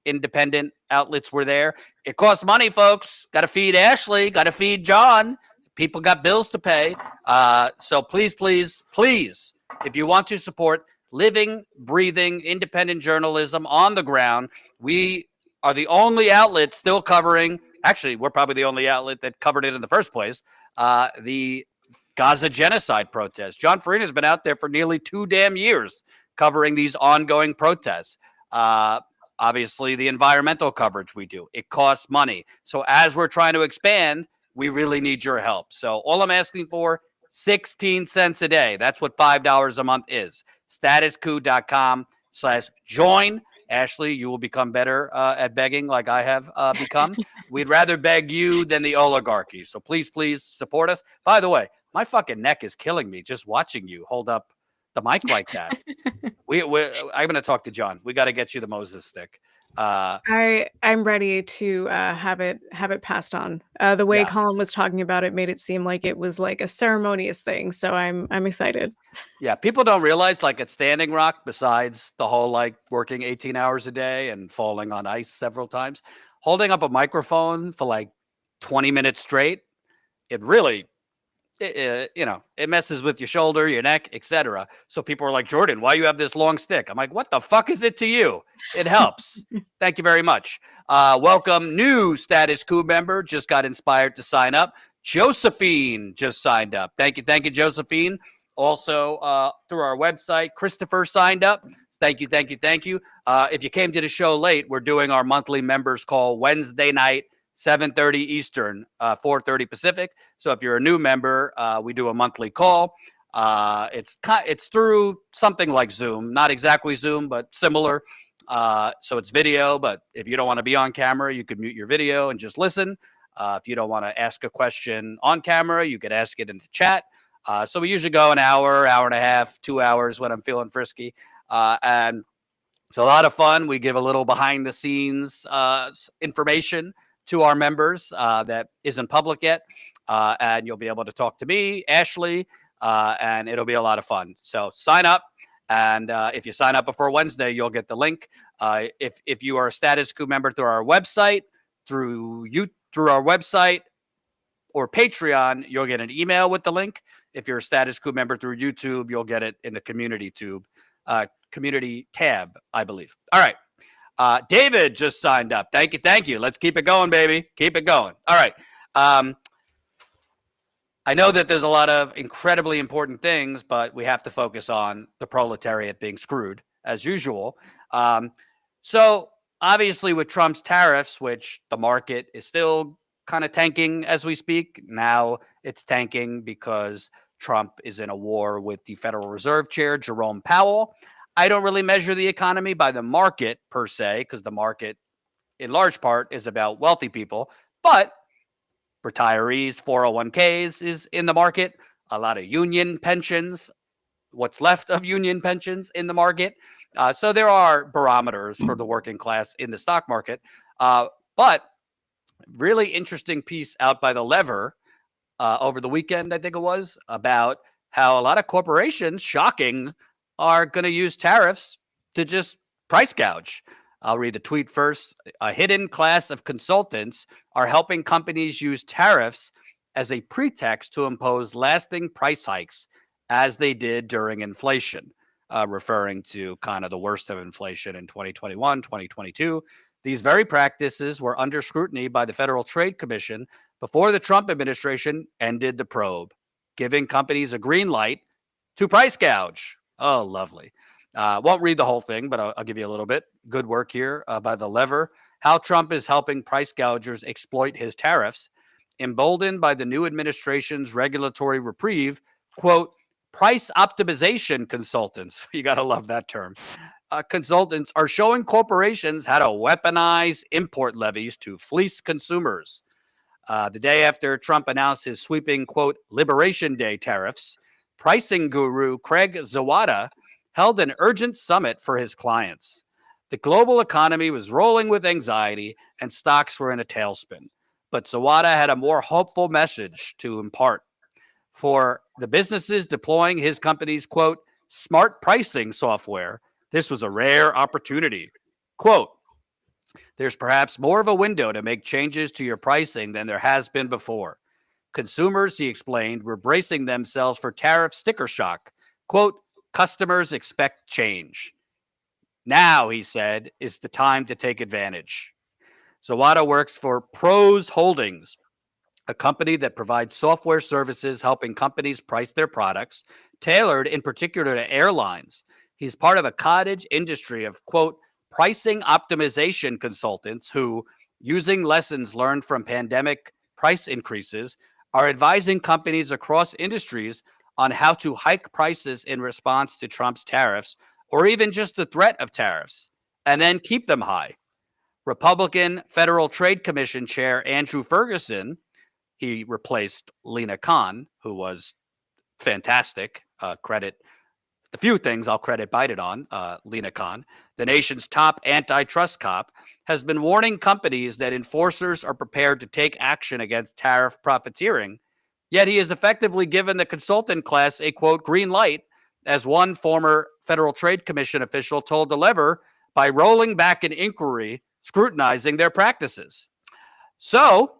independent outlets were there. It costs money, folks. Got to feed Ashley, got to feed John. People got bills to pay. So please, if you want to support living, breathing, independent journalism on the ground, we are the only outlet still covering actually, we're probably the only outlet that covered it in the first place. The Gaza genocide protest. John Farina's been out there for nearly 2 damn years covering these ongoing protests. Obviously, the environmental coverage we do, it costs money. So as we're trying to expand, we really need your help. So all I'm asking for, 16 cents a day. That's what $5 a month is. StatusCoup.com/join. Ashley, you will become better at begging like I have become. We'd rather beg you than the oligarchy. So please, please support us. By the way, my fucking neck is killing me just watching you hold up the mic like that. I'm going to talk to John. We got to get you the Moses stick. I'm ready to have it passed on. The way Yeah. Colin was talking about it made it seem like it was like a ceremonious thing. So I'm excited. Yeah, people don't realize, like, at Standing Rock, besides the whole like working 18 hours a day and falling on ice several times, holding up a microphone for like 20 minutes straight, it really it messes with your shoulder, your neck, etc. So people are like, Jordan, why you have this long stick? I'm like, what the fuck is it to you? It helps. Thank you very much. Welcome, new Status Coup member. Just got inspired to sign up. Josephine just signed up. Thank you, Josephine. Also, through our website, Christopher signed up. Thank you. If you came to the show late, we're doing our monthly members call Wednesday night, 7:30 Eastern, 4:30 Pacific. So if you're a new member, we do a monthly call. It's through something like Zoom, not exactly Zoom, but similar. So it's video, but if you don't want to be on camera, you could mute your video and just listen. If you don't want to ask a question on camera, you could ask it in the chat. So we usually go an hour, hour and a half, 2 hours when I'm feeling frisky. And it's a lot of fun. We give a little behind the scenes information to our members that isn't public yet. And you'll be able to talk to me, Ashley, and it'll be a lot of fun. So sign up. And if you sign up before Wednesday, you'll get the link. If you are a Status Coup member through our website, through our website or Patreon, you'll get an email with the link. If you're a Status Coup member through YouTube, you'll get it in the community tab, I believe. All right. David just signed up. Thank you. Let's keep it going, baby. Keep it going. All right. I know that there's a lot of incredibly important things, but we have to focus on the proletariat being screwed as usual. So obviously with Trump's tariffs, which the market is still kind of tanking as we speak, now it's tanking because Trump is in a war with the Federal Reserve Chair, Jerome Powell. I don't really measure the economy by the market per se, because the market in large part is about wealthy people, but retirees, 401ks is in the market, a lot of union pensions, what's left of union pensions in the market. So there are barometers for the working class in the stock market. But really interesting piece out by The Lever over the weekend, I think it was, about how a lot of corporations, shocking, are going to use tariffs to just price gouge. I'll read the tweet first. A hidden class of consultants are helping companies use tariffs as a pretext to impose lasting price hikes, as they did during inflation, referring to kind of the worst of inflation in 2021, 2022. These very practices were under scrutiny by the Federal Trade Commission before the Trump administration ended the probe, giving companies a green light to price gouge. Oh, lovely. Won't read the whole thing, but I'll give you a little bit. Good work here by The Lever. How Trump is helping price gougers exploit his tariffs. Emboldened by the new administration's regulatory reprieve, quote, price optimization consultants. You got to love that term. Consultants are showing corporations how to weaponize import levies to fleece consumers. The day after Trump announced his sweeping, quote, Liberation Day tariffs, pricing guru Craig Zawada held an urgent summit for his clients. The global economy was rolling with anxiety and stocks were in a tailspin. But Zawada had a more hopeful message to impart. For the businesses deploying his company's, quote, smart pricing software, this was a rare opportunity. Quote, there's perhaps more of a window to make changes to your pricing than there has been before. Consumers, he explained, were bracing themselves for tariff sticker shock. Quote, customers expect change. Now, he said, is the time to take advantage. Zawada works for Pros Holdings, a company that provides software services helping companies price their products, tailored in particular to airlines. He's part of a cottage industry of, quote, pricing optimization consultants who, using lessons learned from pandemic price increases, are advising companies across industries on how to hike prices in response to Trump's tariffs or even just the threat of tariffs, and then keep them high. Republican Federal Trade Commission Chair Andrew Ferguson, he replaced Lena Khan, who was fantastic. Credit the few things I'll credit Biden on. Lena Khan, the nation's top antitrust cop, has been warning companies that enforcers are prepared to take action against tariff profiteering. Yet he has effectively given the consultant class a, quote, green light, as one former Federal Trade Commission official told the Lever, by rolling back an inquiry scrutinizing their practices. So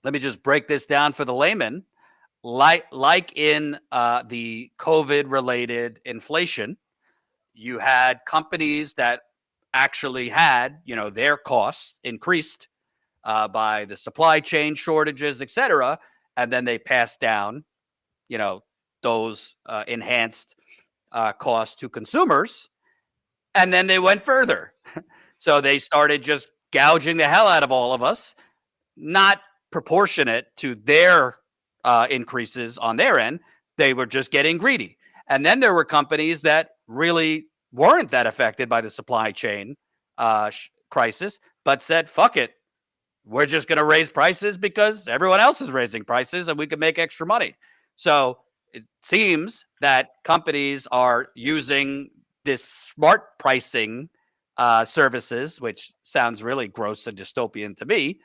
let me just break this down for the layman. Like in the COVID-related inflation, you had companies that actually had, their costs increased by the supply chain shortages, et cetera, and then they passed down, those enhanced costs to consumers, and then they went further. So they started just gouging the hell out of all of us, not proportionate to their increases on their end. They were just getting greedy. And then there were companies that really weren't that affected by the supply chain crisis, but said, fuck it. We're just going to raise prices because everyone else is raising prices and we can make extra money. So it seems that companies are using this smart pricing services, which sounds really gross and dystopian to me,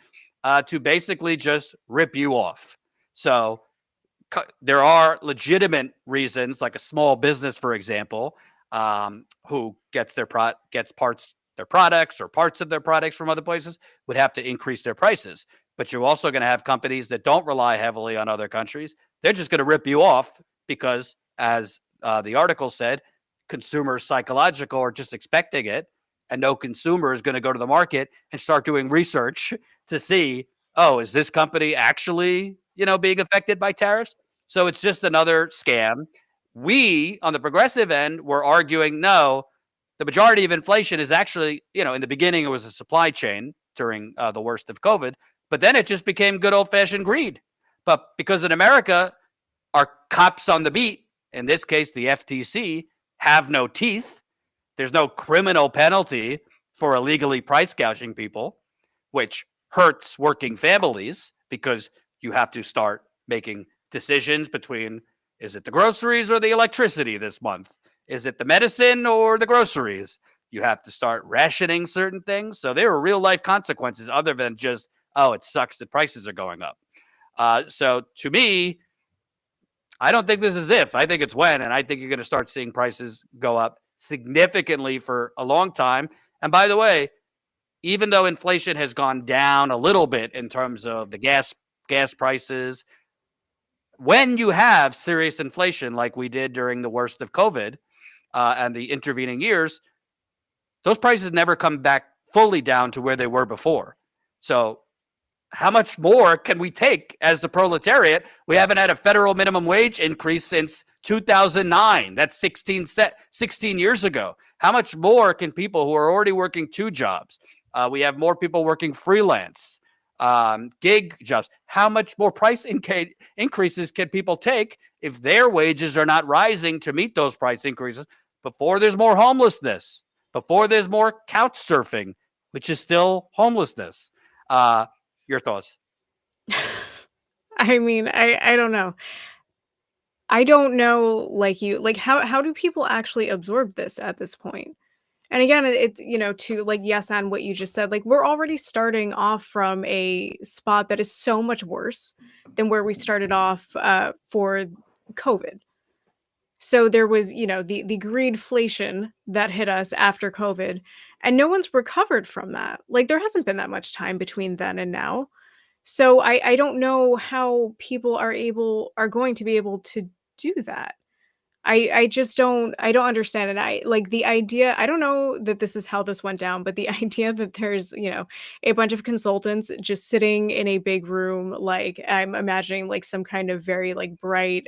to basically just rip you off. So there are legitimate reasons, like a small business, for example, who gets their products or parts of their products from other places, would have to increase their prices. But you're also going to have companies that don't rely heavily on other countries. They're just going to rip you off because, as the article said, consumers psychological are just expecting it, and no consumer is going to go to the market and start doing research to see, oh, is this company actually, being affected by tariffs? So it's just another scam. We, on the progressive end, were arguing, no, the majority of inflation is actually, in the beginning, it was a supply chain during the worst of COVID, but then it just became good old-fashioned greed. But because in America, our cops on the beat, in this case, the FTC, have no teeth. There's no criminal penalty for illegally price gouging people, which hurts working families because you have to start making decisions between, is it the groceries or the electricity this month? Is it the medicine or the groceries? You have to start rationing certain things. So there are real life consequences other than just, oh, it sucks that prices are going up. So to me, I don't think this is if. I think it's when, and I think you're going to start seeing prices go up significantly for a long time. And by the way, even though inflation has gone down a little bit in terms of the gas prices, when you have serious inflation like we did during the worst of COVID and the intervening years, those prices never come back fully down to where they were before. So how much more can we take as the proletariat? We haven't had a federal minimum wage increase since 2009. That's 16 years ago. How much more can people who are already working two jobs? We have more people working freelance, gig jobs. How much more price increases can people take if their wages are not rising to meet those price increases before there's more homelessness, before there's more couch surfing, which is still homelessness? Your thoughts? I mean, I don't know. I don't know, how do people actually absorb this at this point? And again, it's, to yes, and what you just said, we're already starting off from a spot that is so much worse than where we started off for COVID. So there was, the greedflation that hit us after COVID, and no one's recovered from that. There hasn't been that much time between then and now. So I don't know how people are going to be able to do that. I just I don't understand it. I like the idea. I don't know that this is how this went down, but the idea that there's, a bunch of consultants just sitting in a big room, like I'm imagining like some kind of very like bright,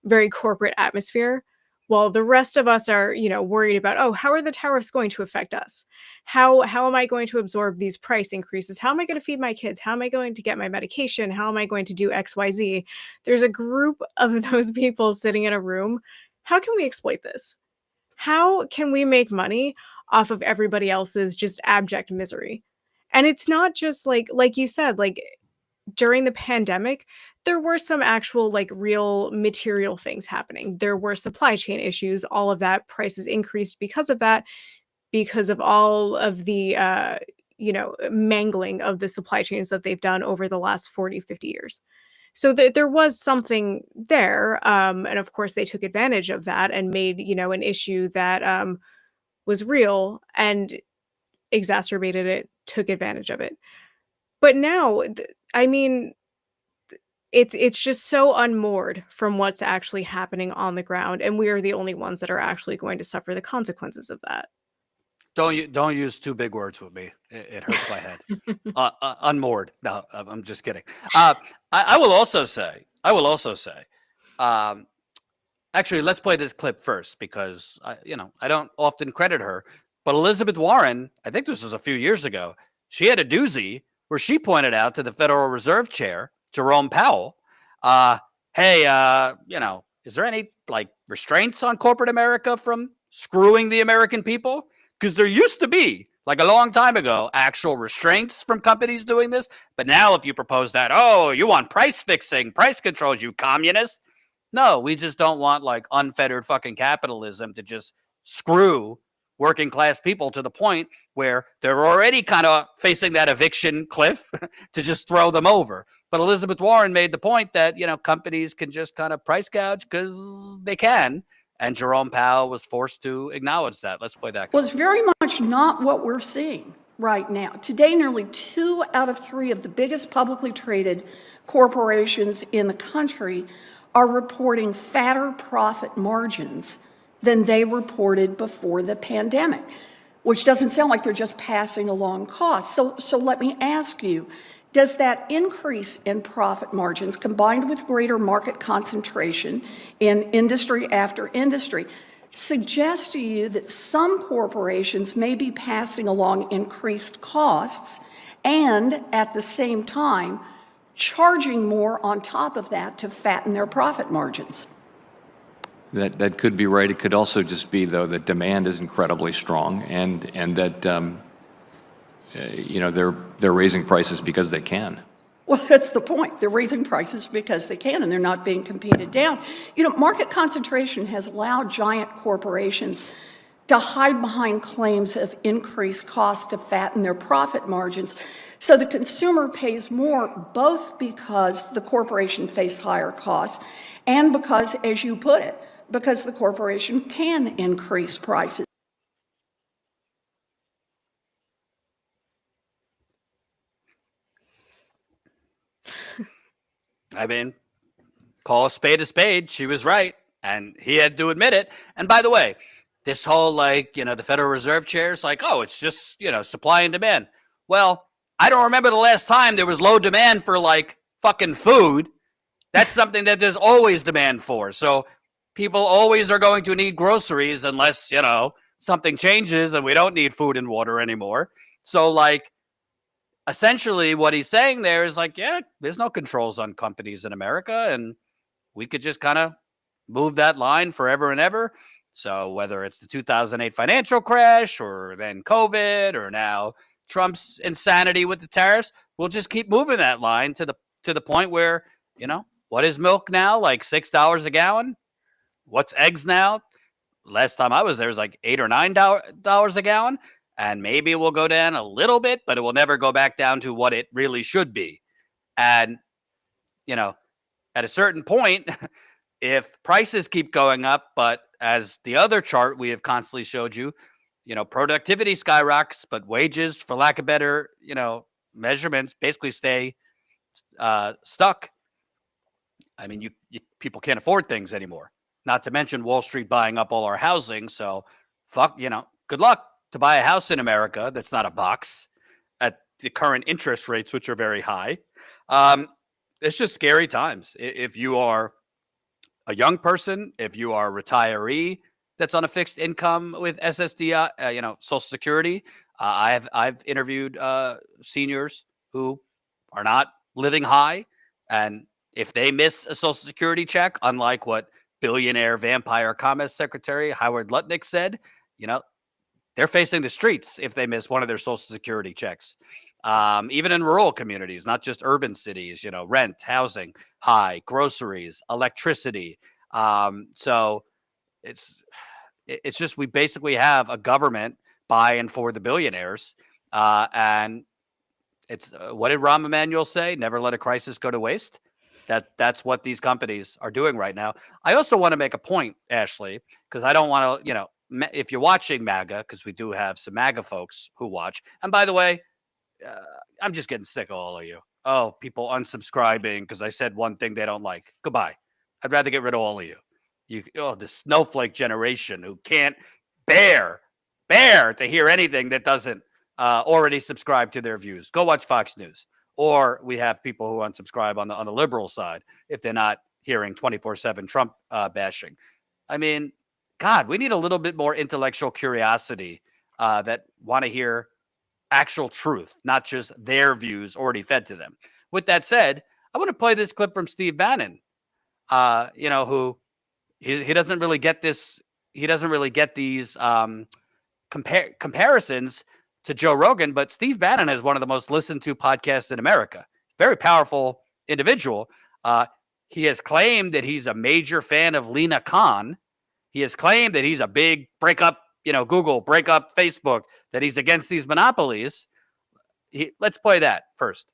very corporate atmosphere, while the rest of us are, worried about, oh, how are the tariffs going to affect us? How am I going to absorb these price increases? How am I going to feed my kids? How am I going to get my medication? How am I going to do XYZ? There's a group of those people sitting in a room. How can we exploit this? How can we make money off of everybody else's just abject misery? And it's not just like you said, like during the pandemic, there were some actual, like, real material things happening. There were supply chain issues, all of that, prices increased because of that, because of all of the, mangling of the supply chains that they've done over the last 40, 50 years. So there was something there, and of course, they took advantage of that and made, an issue that, was real and exacerbated it, took advantage of it. But now, I mean, it's just so unmoored from what's actually happening on the ground, and we are the only ones that are actually going to suffer the consequences of that. Don't use too big words with me. It hurts my head. Unmoored. No, I'm just kidding. I will also say. Um, Actually, let's play this clip first because I don't often credit her, but Elizabeth Warren, I think this was a few years ago, she had a doozy where she pointed out to the Federal Reserve Chair, Jerome Powell, uh, hey, is there any like restraints on corporate America from screwing the American people? Because there used to be, like a long time ago, actual restraints from companies doing this. But now if you propose that, oh, you want price fixing, price controls, you communist. No, we just don't want like unfettered fucking capitalism to just screw working class people to the point where they're already kind of facing that eviction cliff to just throw them over. But Elizabeth Warren made the point that, companies can just kind of price gouge because they can. And Jerome Powell was forced to acknowledge that. Let's play that. Well, it's very much not what we're seeing right now. Today, nearly 2 out of 3 of the biggest publicly traded corporations in the country are reporting fatter profit margins than they reported before the pandemic, which doesn't sound like they're just passing along costs. So let me ask you, does that increase in profit margins combined with greater market concentration in industry after industry suggest to you that some corporations may be passing along increased costs and at the same time charging more on top of that to fatten their profit margins? That could be right. It could also just be, though, that demand is incredibly strong, and that they're raising prices because they can. Well, that's the point. They're raising prices because they can, and they're not being competed down. Market concentration has allowed giant corporations to hide behind claims of increased cost to fatten their profit margins. So the consumer pays more, both because the corporation faces higher costs and because, as you put it, because the corporation can increase prices. I mean, call a spade a spade. She was right. And he had to admit it. And by the way, this whole the Federal Reserve Chair is like, oh, it's just, supply and demand. Well, I don't remember the last time there was low demand for like fucking food. That's something that there's always demand for. So people always are going to need groceries unless, something changes and we don't need food and water anymore. So like, essentially what he's saying there is like, yeah, there's no controls on companies in America and we could just kind of move that line forever and ever. So whether it's the 2008 financial crash or then COVID or now Trump's insanity with the tariffs, we'll just keep moving that line to the point where, what is milk now? Like $6 a gallon? What's eggs now? Last time I was there was like $8 or $9 a gallon. And maybe it will go down a little bit, but it will never go back down to what it really should be. And, at a certain point, if prices keep going up, but as the other chart we have constantly showed you, productivity skyrockets, but wages, for lack of better, measurements, basically stay stuck. I mean, people can't afford things anymore. not to mention Wall Street buying up all our housing. So fuck, good luck to buy a house in America that's not a box at the current interest rates, which are very high. It's just scary times. If you are a young person, if you are a retiree that's on a fixed income with SSDI, Social Security, I've interviewed seniors who are not living high, and if they miss a Social Security check, unlike what billionaire vampire Commerce Secretary Howard Lutnick said, they're facing the streets if they miss one of their Social Security checks. Even in rural communities, not just urban cities, rent, housing, high, groceries, electricity. So it's just, we basically have a government by and for the billionaires. And it's what did Rahm Emanuel say? Never let a crisis go to waste. That's what these companies are doing right now. I also want to make a point, Ashley, because I don't want to, if you're watching MAGA, because we do have some MAGA folks who watch. And by the way, I'm just getting sick of all of you. Oh, people unsubscribing because I said one thing they don't like. Goodbye. I'd rather get rid of all of you. The snowflake generation who can't bear to hear anything that doesn't already subscribe to their views. Go watch Fox News. Or we have people who unsubscribe on the liberal side if they're not hearing 24/7 Trump bashing. I mean, God, we need a little bit more intellectual curiosity that want to hear actual truth, not just their views already fed to them. With that said, I want to play this clip from Steve Bannon, who he doesn't really get this. He doesn't really get these comparisons to Joe Rogan, but Steve Bannon is one of the most listened to podcasts in America. Very powerful individual. He has claimed that he's a major fan of Lena Khan. He has claimed that he's a big breakup, Google, break up Facebook, that he's against these monopolies. Let's play that first.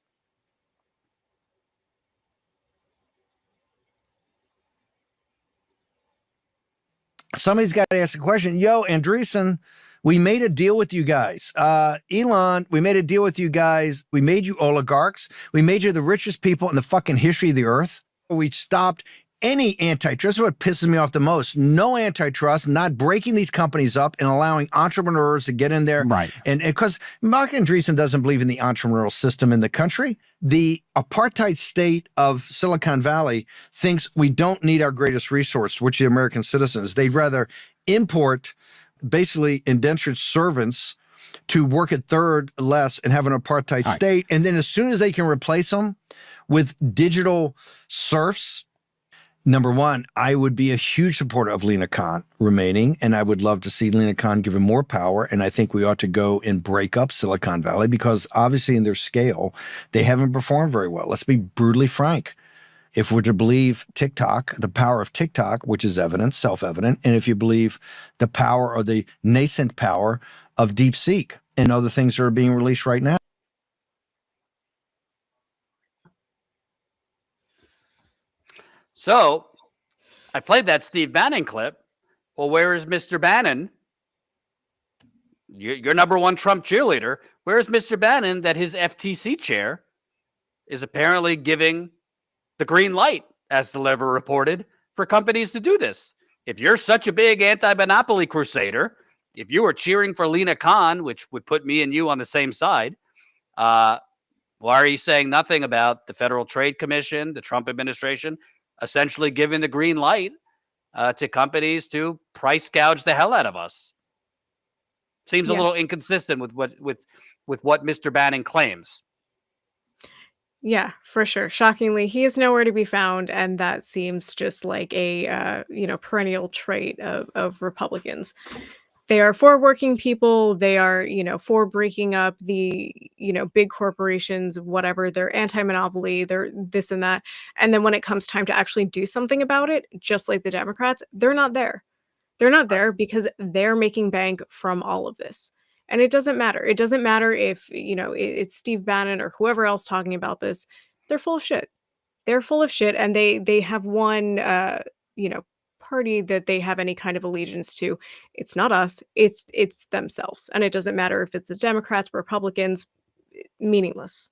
Somebody's got to ask a question. Yo, Andreessen, we made a deal with you guys. Elon, we made a deal with you guys. We made you oligarchs. We made you the richest people in the fucking history of the earth. We stopped any antitrust. This is what pisses me off the most. No antitrust, not breaking these companies up and allowing entrepreneurs to get in there. Right. And because Mark Andreessen doesn't believe in the entrepreneurial system in the country, the apartheid state of Silicon Valley thinks we don't need our greatest resource, which are the American citizens. They'd rather import basically indentured servants to work at third less and have an apartheid state. And then as soon as they can replace them with digital serfs, number one, I would be a huge supporter of Lena Khan remaining, and I would love to see Lena Khan given more power. And I think we ought to go and break up Silicon Valley because obviously in their scale, they haven't performed very well. Let's be brutally frank. If we're to believe TikTok, the power of TikTok, which is evident, self-evident, and if you believe the power or the nascent power of DeepSeek and other things that are being released right now. So I played that Steve Bannon clip. Well, where is Mr. Bannon? Your number one Trump cheerleader. Where is Mr. Bannon that his FTC chair is apparently giving the green light, as the Lever reported, for companies to do this? If you're such a big anti-monopoly crusader, if you were cheering for Lena Khan, which would put me and you on the same side, why are you saying nothing about the Federal Trade Commission, the Trump administration, essentially giving the green light to companies to price gouge the hell out of us? Seems a little inconsistent with what Mr. Bannon claims. Yeah, for sure. Shockingly, he is nowhere to be found, and that seems just like a perennial trait of Republicans. They are for working people. They are, for breaking up the, big corporations, whatever. They're anti-monopoly. They're this and that. And then when it comes time to actually do something about it, just like the Democrats, they're not there. They're not there because they're making bank from all of this. And it doesn't matter. It doesn't matter if, it's Steve Bannon or whoever else talking about this. They're full of shit. They're full of shit. And they have one, party that they have any kind of allegiance to. It's not us. It's themselves. And it doesn't matter if it's the Democrats, Republicans, meaningless.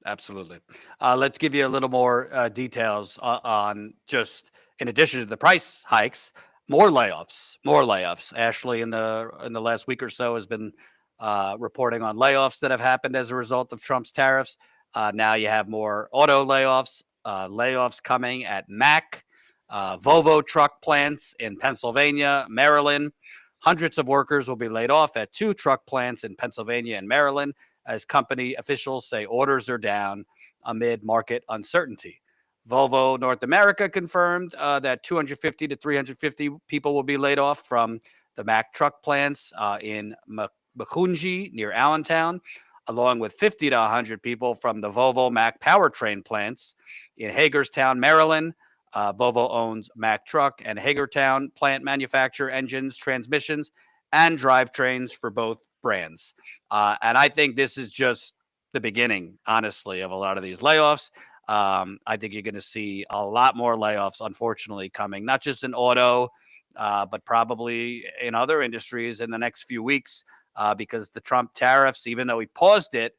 Absolutely. Let's give you a little more details on just in addition to the price hikes, more layoffs, more layoffs. Ashley in the last week or so has been reporting on layoffs that have happened as a result of Trump's tariffs. Now you have more auto layoffs, layoffs coming at Mack, Volvo truck plants in Pennsylvania, Maryland. Hundreds of workers will be laid off at 2 truck plants in Pennsylvania and Maryland as company officials say orders are down amid market uncertainty. Volvo North America confirmed that 250 to 350 people will be laid off from the Mack truck plants in Gouging near Allentown, along with 50 to 100 people from the Volvo Mack powertrain plants in Hagerstown, Maryland. Volvo owns Mack Truck and Hagerstown plant manufacture engines, transmissions, and drivetrains for both brands. And I think this is just the beginning, honestly, of a lot of these layoffs. I think you're going to see a lot more layoffs, unfortunately, coming, not just in auto, but probably in other industries in the next few weeks because the Trump tariffs, even though he paused it,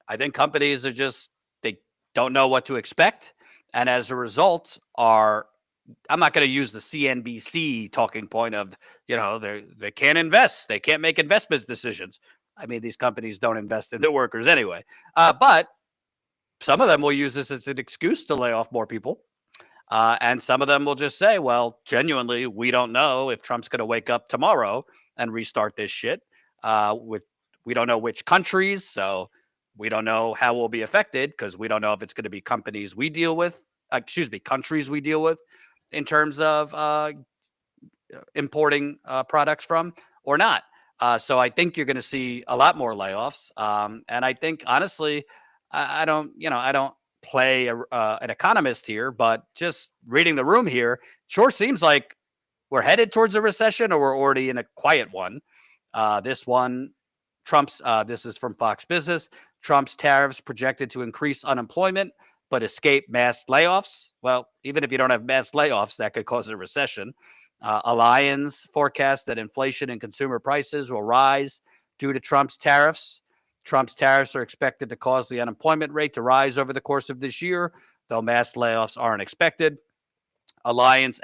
I think companies are just, they don't know what to expect. And as a result, I'm not going to use the CNBC talking point of, they can't invest. They can't make investment decisions. I mean, these companies don't invest in their workers anyway. But some of them will use this as an excuse to lay off more people. And some of them will just say, well, genuinely, we don't know if Trump's going to wake up tomorrow and restart this shit. We don't know which countries. So we don't know how we'll be affected because we don't know if it's going to be countries we deal with in terms of importing products from or not. So I think you're going to see a lot more layoffs. And I think, honestly, I don't play an economist here, but just reading the room here, sure seems like we're headed towards a recession or we're already in a quiet one. This is from Fox Business. Trump's tariffs projected to increase unemployment, but escape mass layoffs. Well, even if you don't have mass layoffs, that could cause a recession. Allianz forecasts that inflation and consumer prices will rise due to Trump's tariffs. Trump's tariffs are expected to cause the unemployment rate to rise over the course of this year, though mass layoffs aren't expected. Allianz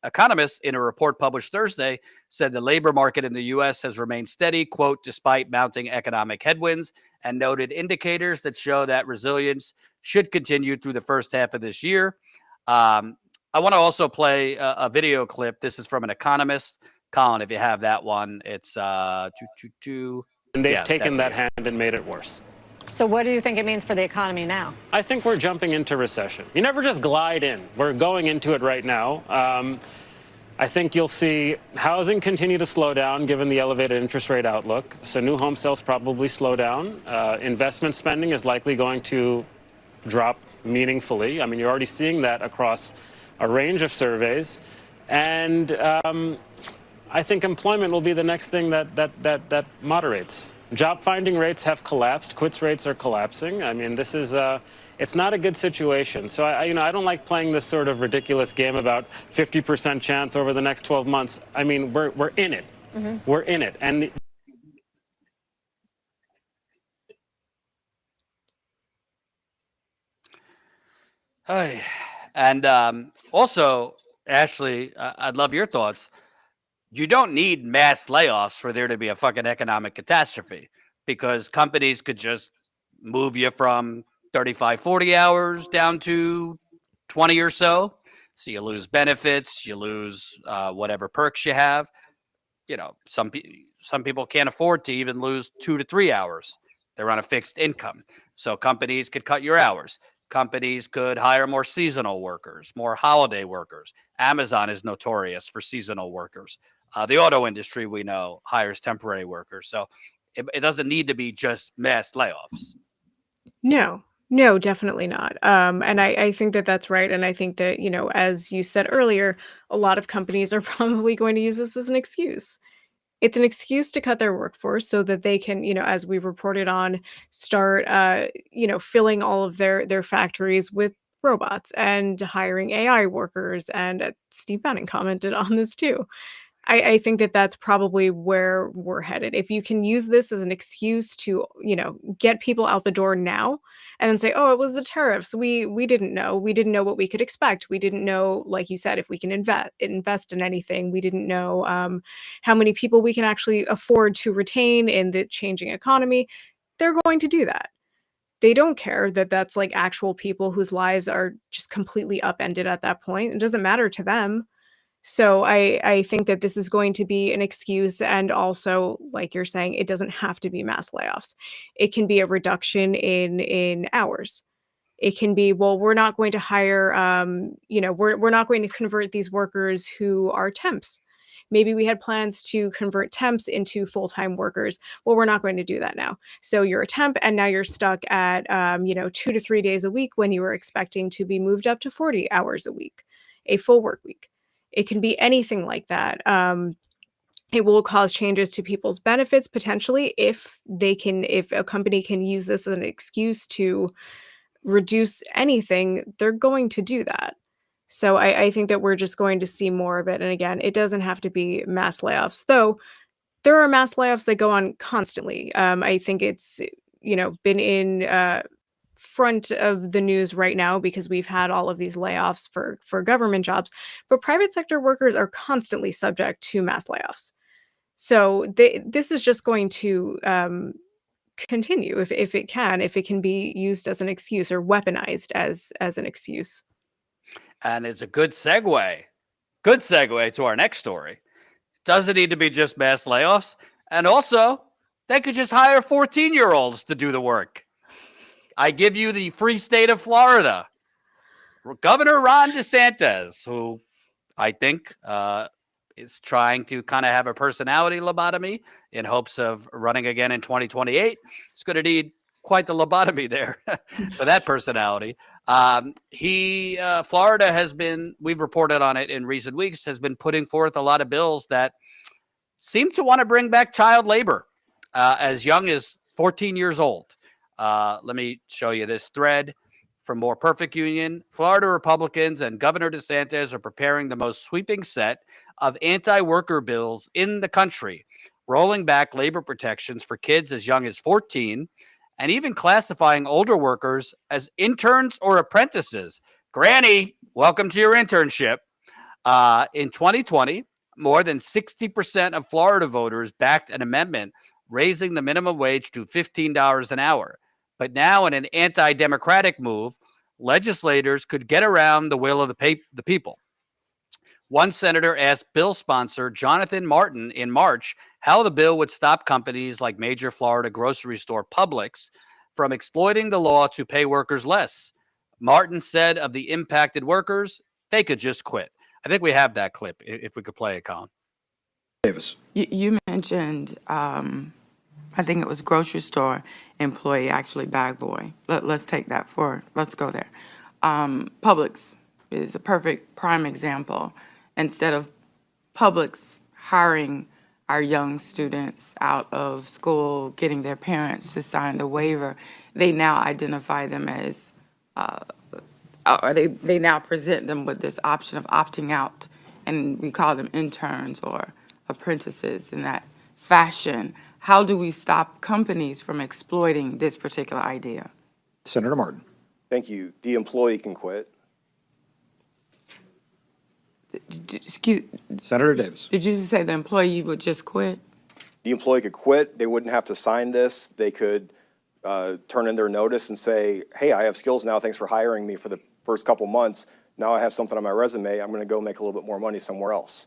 economists, in a report published Thursday, said the labor market in the U.S. has remained steady, quote, despite mounting economic headwinds, and noted indicators that show that resilience should continue through the first half of this year. I want to also play a video clip. This is from an economist. Colin, if you have that one, it's And they've taken that hand and made it worse. So what do you think it means for the economy now? I think we're jumping into recession. You never just glide in. We're going into it right now. I think you'll see housing continue to slow down given the elevated interest rate outlook. So new home sales probably slow down. Investment spending is likely going to drop meaningfully. I mean, you're already seeing that across a range of surveys. And I think employment will be the next thing that moderates. Job finding rates have collapsed. Quits rates are collapsing. I mean, this is it's not a good situation. So I don't like playing this sort of ridiculous game about 50% chance over the next 12 months. I mean, we're in it. Mm-hmm. We're in it. And also, Ashley, I'd love your thoughts. You don't need mass layoffs for there to be a fucking economic catastrophe because companies could just move you from 35, 40 hours down to 20 or so. So you lose benefits, you lose whatever perks you have. Some people can't afford to even lose 2 to 3 hours. They're on a fixed income. So companies could cut your hours. Companies could hire more seasonal workers, more holiday workers. Amazon is notorious for seasonal workers. The auto industry, we know, hires temporary workers. So it doesn't need to be just mass layoffs. No, definitely not. And I think that that's right. And I think that, as you said earlier, a lot of companies are probably going to use this as an excuse. It's an excuse to cut their workforce so that they can, as we reported on, start, filling all of their factories with robots and hiring AI workers. And Steve Bannon commented on this too. I think that that's probably where we're headed. If you can use this as an excuse to, get people out the door now and then say, "Oh, it was the tariffs. We didn't know. We didn't know what we could expect. We didn't know, like you said, if we can invest in anything. We didn't know how many people we can actually afford to retain in the changing economy." They're going to do that. They don't care that that's like actual people whose lives are just completely upended at that point. It doesn't matter to them. So I think that this is going to be an excuse, and also, like you're saying, it doesn't have to be mass layoffs. It can be a reduction in hours. It can be, well, we're not going to hire, we're not going to convert these workers who are temps. Maybe we had plans to convert temps into full-time workers. Well, we're not going to do that now. So you're a temp, and now you're stuck at, 2 to 3 days a week when you were expecting to be moved up to 40 hours a week, a full work week. It can be anything like that. It will cause changes to people's benefits potentially if a company can use this as an excuse to reduce anything, they're going to do that. So I think that we're just going to see more of it. And again, it doesn't have to be mass layoffs, though there are mass layoffs that go on constantly. I think it's, been in front of the news right now because we've had all of these layoffs for government jobs, but private sector workers are constantly subject to mass layoffs. So this is just going to continue if it can be used as an excuse or weaponized as an excuse. And it's a good segue to our next story. Doesn't need to be just mass layoffs. And also, they could just hire 14-year-olds to do the work. I give you the free state of Florida. Governor Ron DeSantis, who I think is trying to kind of have a personality lobotomy in hopes of running again in 2028. It's going to need quite the lobotomy there for that personality. Florida has been, we've reported on it in recent weeks, has been putting forth a lot of bills that seem to want to bring back child labor as young as 14 years old. Let me show you this thread from More Perfect Union. Florida Republicans and Governor DeSantis are preparing the most sweeping set of anti-worker bills in the country, rolling back labor protections for kids as young as 14, and even classifying older workers as interns or apprentices. Granny, welcome to your internship. In 2020, more than 60% of Florida voters backed an amendment raising the minimum wage to $15 an hour. But now, in an anti-democratic move, legislators could get around the will of the people. One senator asked bill sponsor Jonathan Martin in March how the bill would stop companies like major Florida grocery store Publix from exploiting the law to pay workers less. Martin said of the impacted workers, they could just quit. I think we have that clip, if we could play it, Colin. Davis. You mentioned, I think it was grocery store employee, actually bag boy. Let's take that let's go there. Publix is a perfect prime example. Instead of Publix hiring our young students out of school, getting their parents to sign the waiver, they now identify them as, or they now present them with this option of opting out, and we call them interns or apprentices in that fashion. How do we stop companies from exploiting this particular idea? Senator Martin. Thank you. The employee can quit. Senator Davis. Did you say the employee would just quit? The employee could quit. They wouldn't have to sign this. They could turn in their notice and say, hey, I have skills now. Thanks for hiring me for the first couple months. Now I have something on my resume. I'm going to go make a little bit more money somewhere else.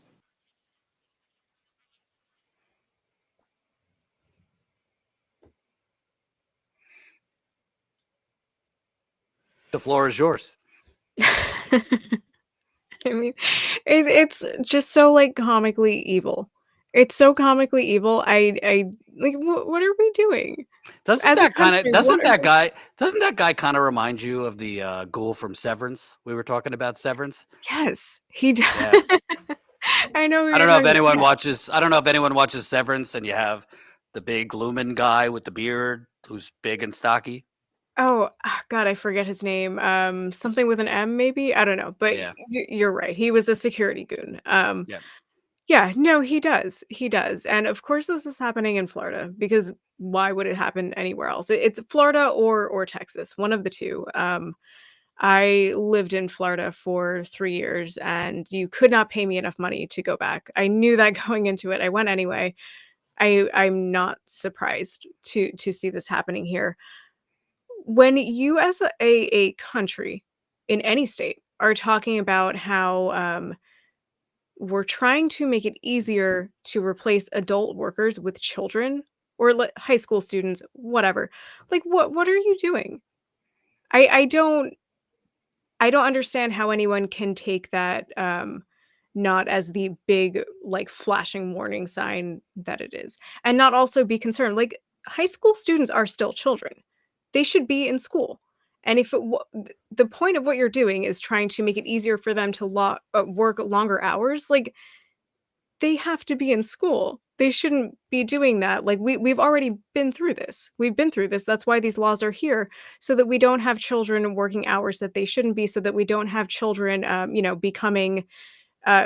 The floor is yours. I mean, it's just so like comically evil. It's so comically evil. I like, what are we doing? Doesn't that country, guy kind of remind you of the ghoul from Severance? We were talking about Severance. Yes, he does. Yeah. I know. I don't know if anyone watches Severance, and you have the big Lumen guy with the beard who's big and stocky. Oh, God, I forget his name. Something with an M, maybe? I don't know. But Yeah. you're right. He was a security goon. Yeah. Yeah, no, he does. He does. And of course this is happening in Florida because why would it happen anywhere else? It's Florida or Texas, one of the two. I lived in Florida for 3 years and you could not pay me enough money to go back. I knew that going into it. I went anyway. I'm not surprised to see this happening here. When you as a country in any state are talking about how we're trying to make it easier to replace adult workers with children or high school students, whatever. Like what are you doing? I don't understand how anyone can take that not as the big like flashing warning sign that it is and not also be concerned. Like high school students are still children. They should be in school. And if the point of what you're doing is trying to make it easier for them to work longer hours, like they have to be in school. They shouldn't be doing that. Like we've already been through this. We've been through this. That's why these laws are here, so that we don't have children working hours that they shouldn't be, so that we don't have children, becoming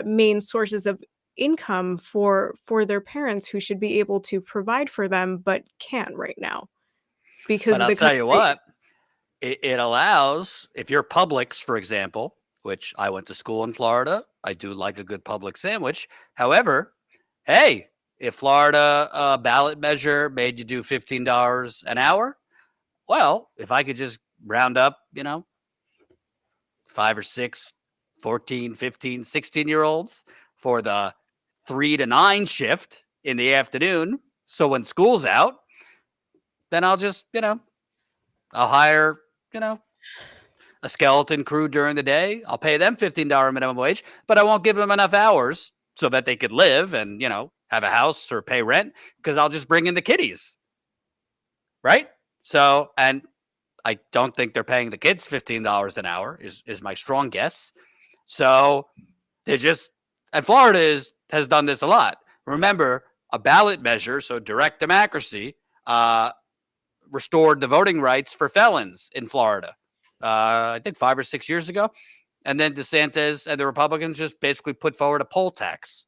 main sources of income for their parents who should be able to provide for them but can't right now because But of I'll the tell you country. what, it allows, if you're Publix, for example, which I went to school in Florida, I do like a good Publix sandwich. However, hey, if Florida ballot measure made you do $15 an hour, well, if I could just round up, 5 or 6, 14, 15, 16-year-olds for the 3 to 9 shift in the afternoon. So when school's out, then I'll just, I'll hire, a skeleton crew during the day. I'll pay them $15 minimum wage, but I won't give them enough hours so that they could live and, have a house or pay rent because I'll just bring in the kiddies. Right? So, and I don't think they're paying the kids $15 an hour is my strong guess. So and Florida has done this a lot. Remember, a ballot measure, so direct democracy, restored the voting rights for felons in Florida. I think 5 or 6 years ago. And then DeSantis and the Republicans just basically put forward a poll tax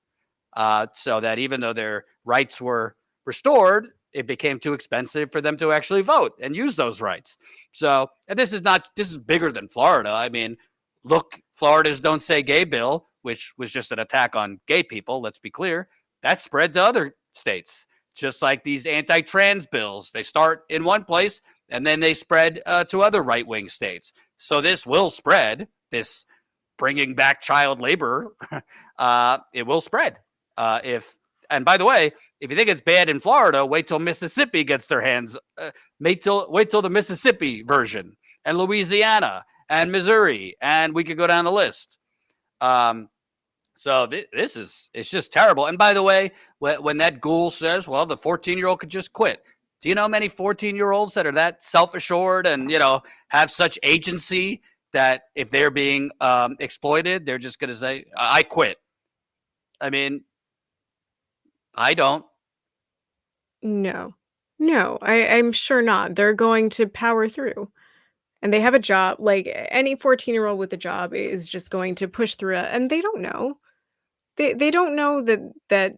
so that even though their rights were restored, it became too expensive for them to actually vote and use those rights. So, and this is bigger than Florida. I mean, look, Florida's Don't Say Gay bill, which was just an attack on gay people, let's be clear, that spread to other states. Just like these anti-trans bills, they start in one place and then they spread to other right-wing states. So this will spread, this bringing back child labor, it will spread. And by the way, if you think it's bad in Florida, wait till Mississippi gets their hands, wait till the Mississippi version, and Louisiana, and Missouri, and we could go down the list. So it's just terrible. And by the way, when that ghoul says, well, the 14-year-old could just quit. Do you know many 14-year-olds that are that self-assured and, have such agency that if they're being exploited, they're just going to say, I quit. I mean, I don't. No. No, I'm sure not. They're going to power through. And they have a job. Like any 14-year-old with a job is just going to push through it. And they don't know. They don't know that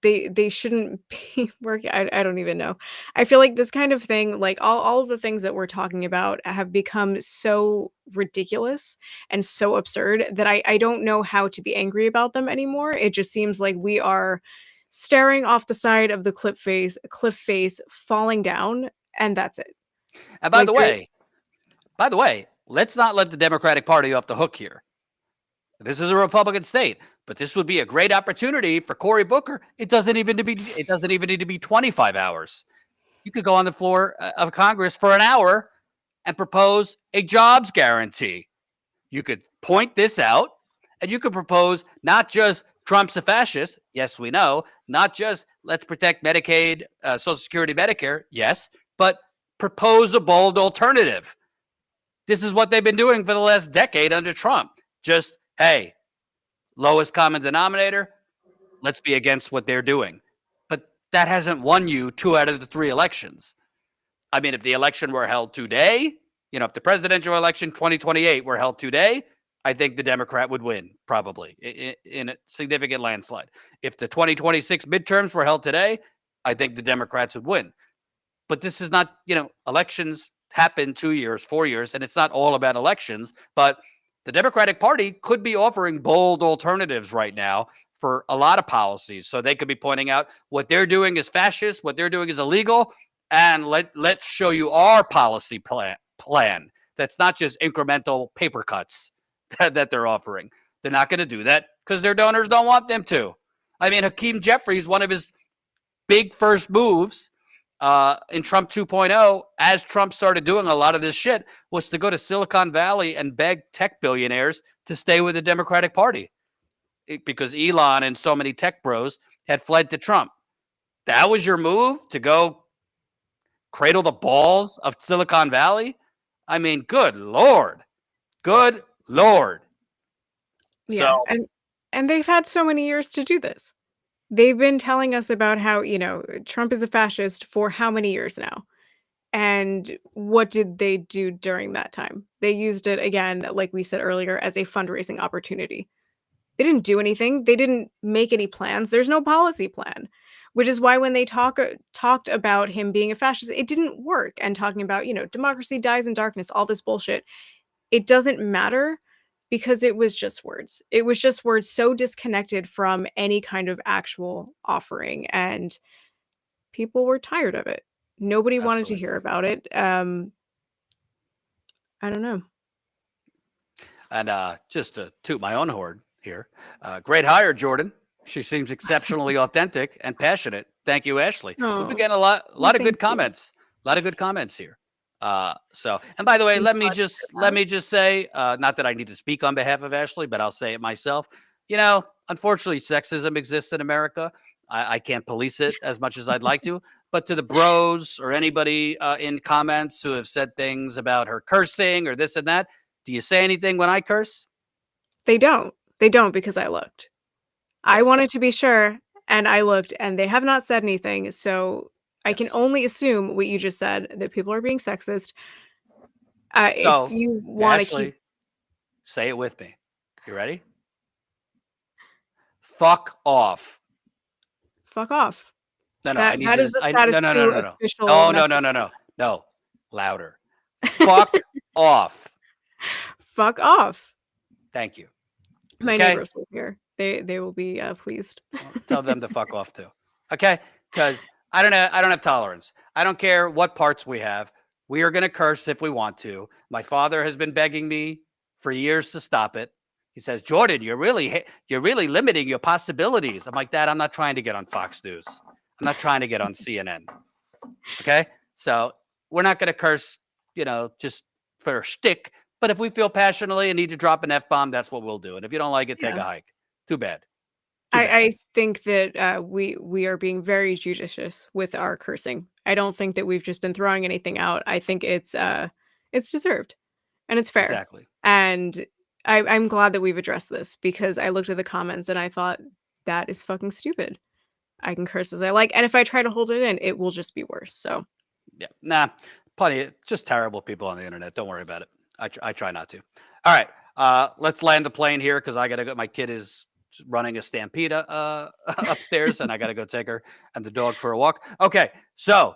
they shouldn't be working. I don't even know. I feel like this kind of thing, like all of the things that we're talking about have become so ridiculous and so absurd that I don't know how to be angry about them anymore. It just seems like we are staring off the side of the cliff face falling down, and that's it. And Like by the way, let's not let the Democratic Party off the hook here. This is a Republican state, but this would be a great opportunity for Cory Booker. It doesn't even need to be 25 hours. You could go on the floor of Congress for an hour and propose a jobs guarantee. You could point this out, and you could propose not just Trump's a fascist. Yes, we know. Not just let's protect Medicaid, Social Security, Medicare. Yes, but propose a bold alternative. This is what they've been doing for the last decade under Trump. Just, hey, lowest common denominator, let's be against what they're doing. But that hasn't won you 2 out of the 3 elections. I mean, if the election were held today, if the presidential election 2028 were held today, I think the Democrat would win, probably in a significant landslide. If the 2026 midterms were held today, I think the Democrats would win. But this is not, elections happen 2 years, 4 years, and it's not all about elections. But the Democratic Party could be offering bold alternatives right now for a lot of policies. So they could be pointing out what they're doing is fascist, what they're doing is illegal, and let's show you our policy plan that's not just incremental paper cuts that they're offering. They're not going to do that because their donors don't want them to. I mean, Hakeem Jeffries, one of his big first moves in Trump 2.0, as Trump started doing a lot of this shit, was to go to Silicon Valley and beg tech billionaires to stay with the Democratic Party because Elon and so many tech bros had fled to Trump. That was your move, to go cradle the balls of Silicon Valley? I mean, good Lord. Good Lord. Yeah. So, And they've had so many years to do this. They've been telling us about how, Trump is a fascist for how many years now? And what did they do during that time? They used it, again, like we said earlier, as a fundraising opportunity. They didn't do anything. They didn't make any plans. There's no policy plan, which is why when they talked about him being a fascist, it didn't work. And talking about, democracy dies in darkness, all this bullshit, it doesn't matter because it was just words. It was just words so disconnected from any kind of actual offering, and people were tired of it. Nobody wanted to absolutely. hear about it. I don't know. And just to toot my own horn here, great hire, Jordan. She seems exceptionally authentic and passionate. Thank you, Ashley. We've been Oh, getting a lot of thank good you. comments. A lot of good comments here. And by the way, I'm let me glad to just hear that. say, not that I need to speak on behalf of Ashley, but I'll say it myself. Unfortunately, sexism exists in America. I can't police it as much as I'd like to. But to the bros or anybody in comments who have said things about her cursing or this and that, do you say anything when I curse? They don't. They don't because I looked. I Yes. wanted to be sure, and I looked, and they have not said anything. So I can Yes. only assume what you just said, that people are being sexist. If So, you want to keep Ashley, say it with me. You ready? Fuck off. fuck off. No, I need That you is to. the Status No, Coup official message. No. Louder. Fuck off. Fuck off. Thank you. My Okay. neighbors will hear. They will be pleased. Well, tell them to fuck off too. Okay? Because I don't have tolerance. I don't care what parts we have. We are going to curse if we want to. My father has been begging me for years to stop it. He says, Jordan, you're really limiting your possibilities. I'm like, Dad, I'm not trying to get on Fox News. I'm not trying to get on CNN. Okay? So we're not going to curse, just for a shtick. But if we feel passionately and need to drop an F-bomb, that's what we'll do. And if you don't like it, take Yeah. a hike. Too bad. Too bad. I think that we are being very judicious with our cursing. I don't think that we've just been throwing anything out. I think it's deserved and it's fair. Exactly. And I'm glad that we've addressed this because I looked at the comments and I thought that is fucking stupid. I can curse as I like, and if I try to hold it in, it will just be worse. So Yeah. Nah, plenty of just terrible people on the internet. Don't worry about it. I try not to. All right. Let's land the plane here because I got to go. My kid is running a stampede upstairs and I got to go take her and the dog for a walk. Okay. So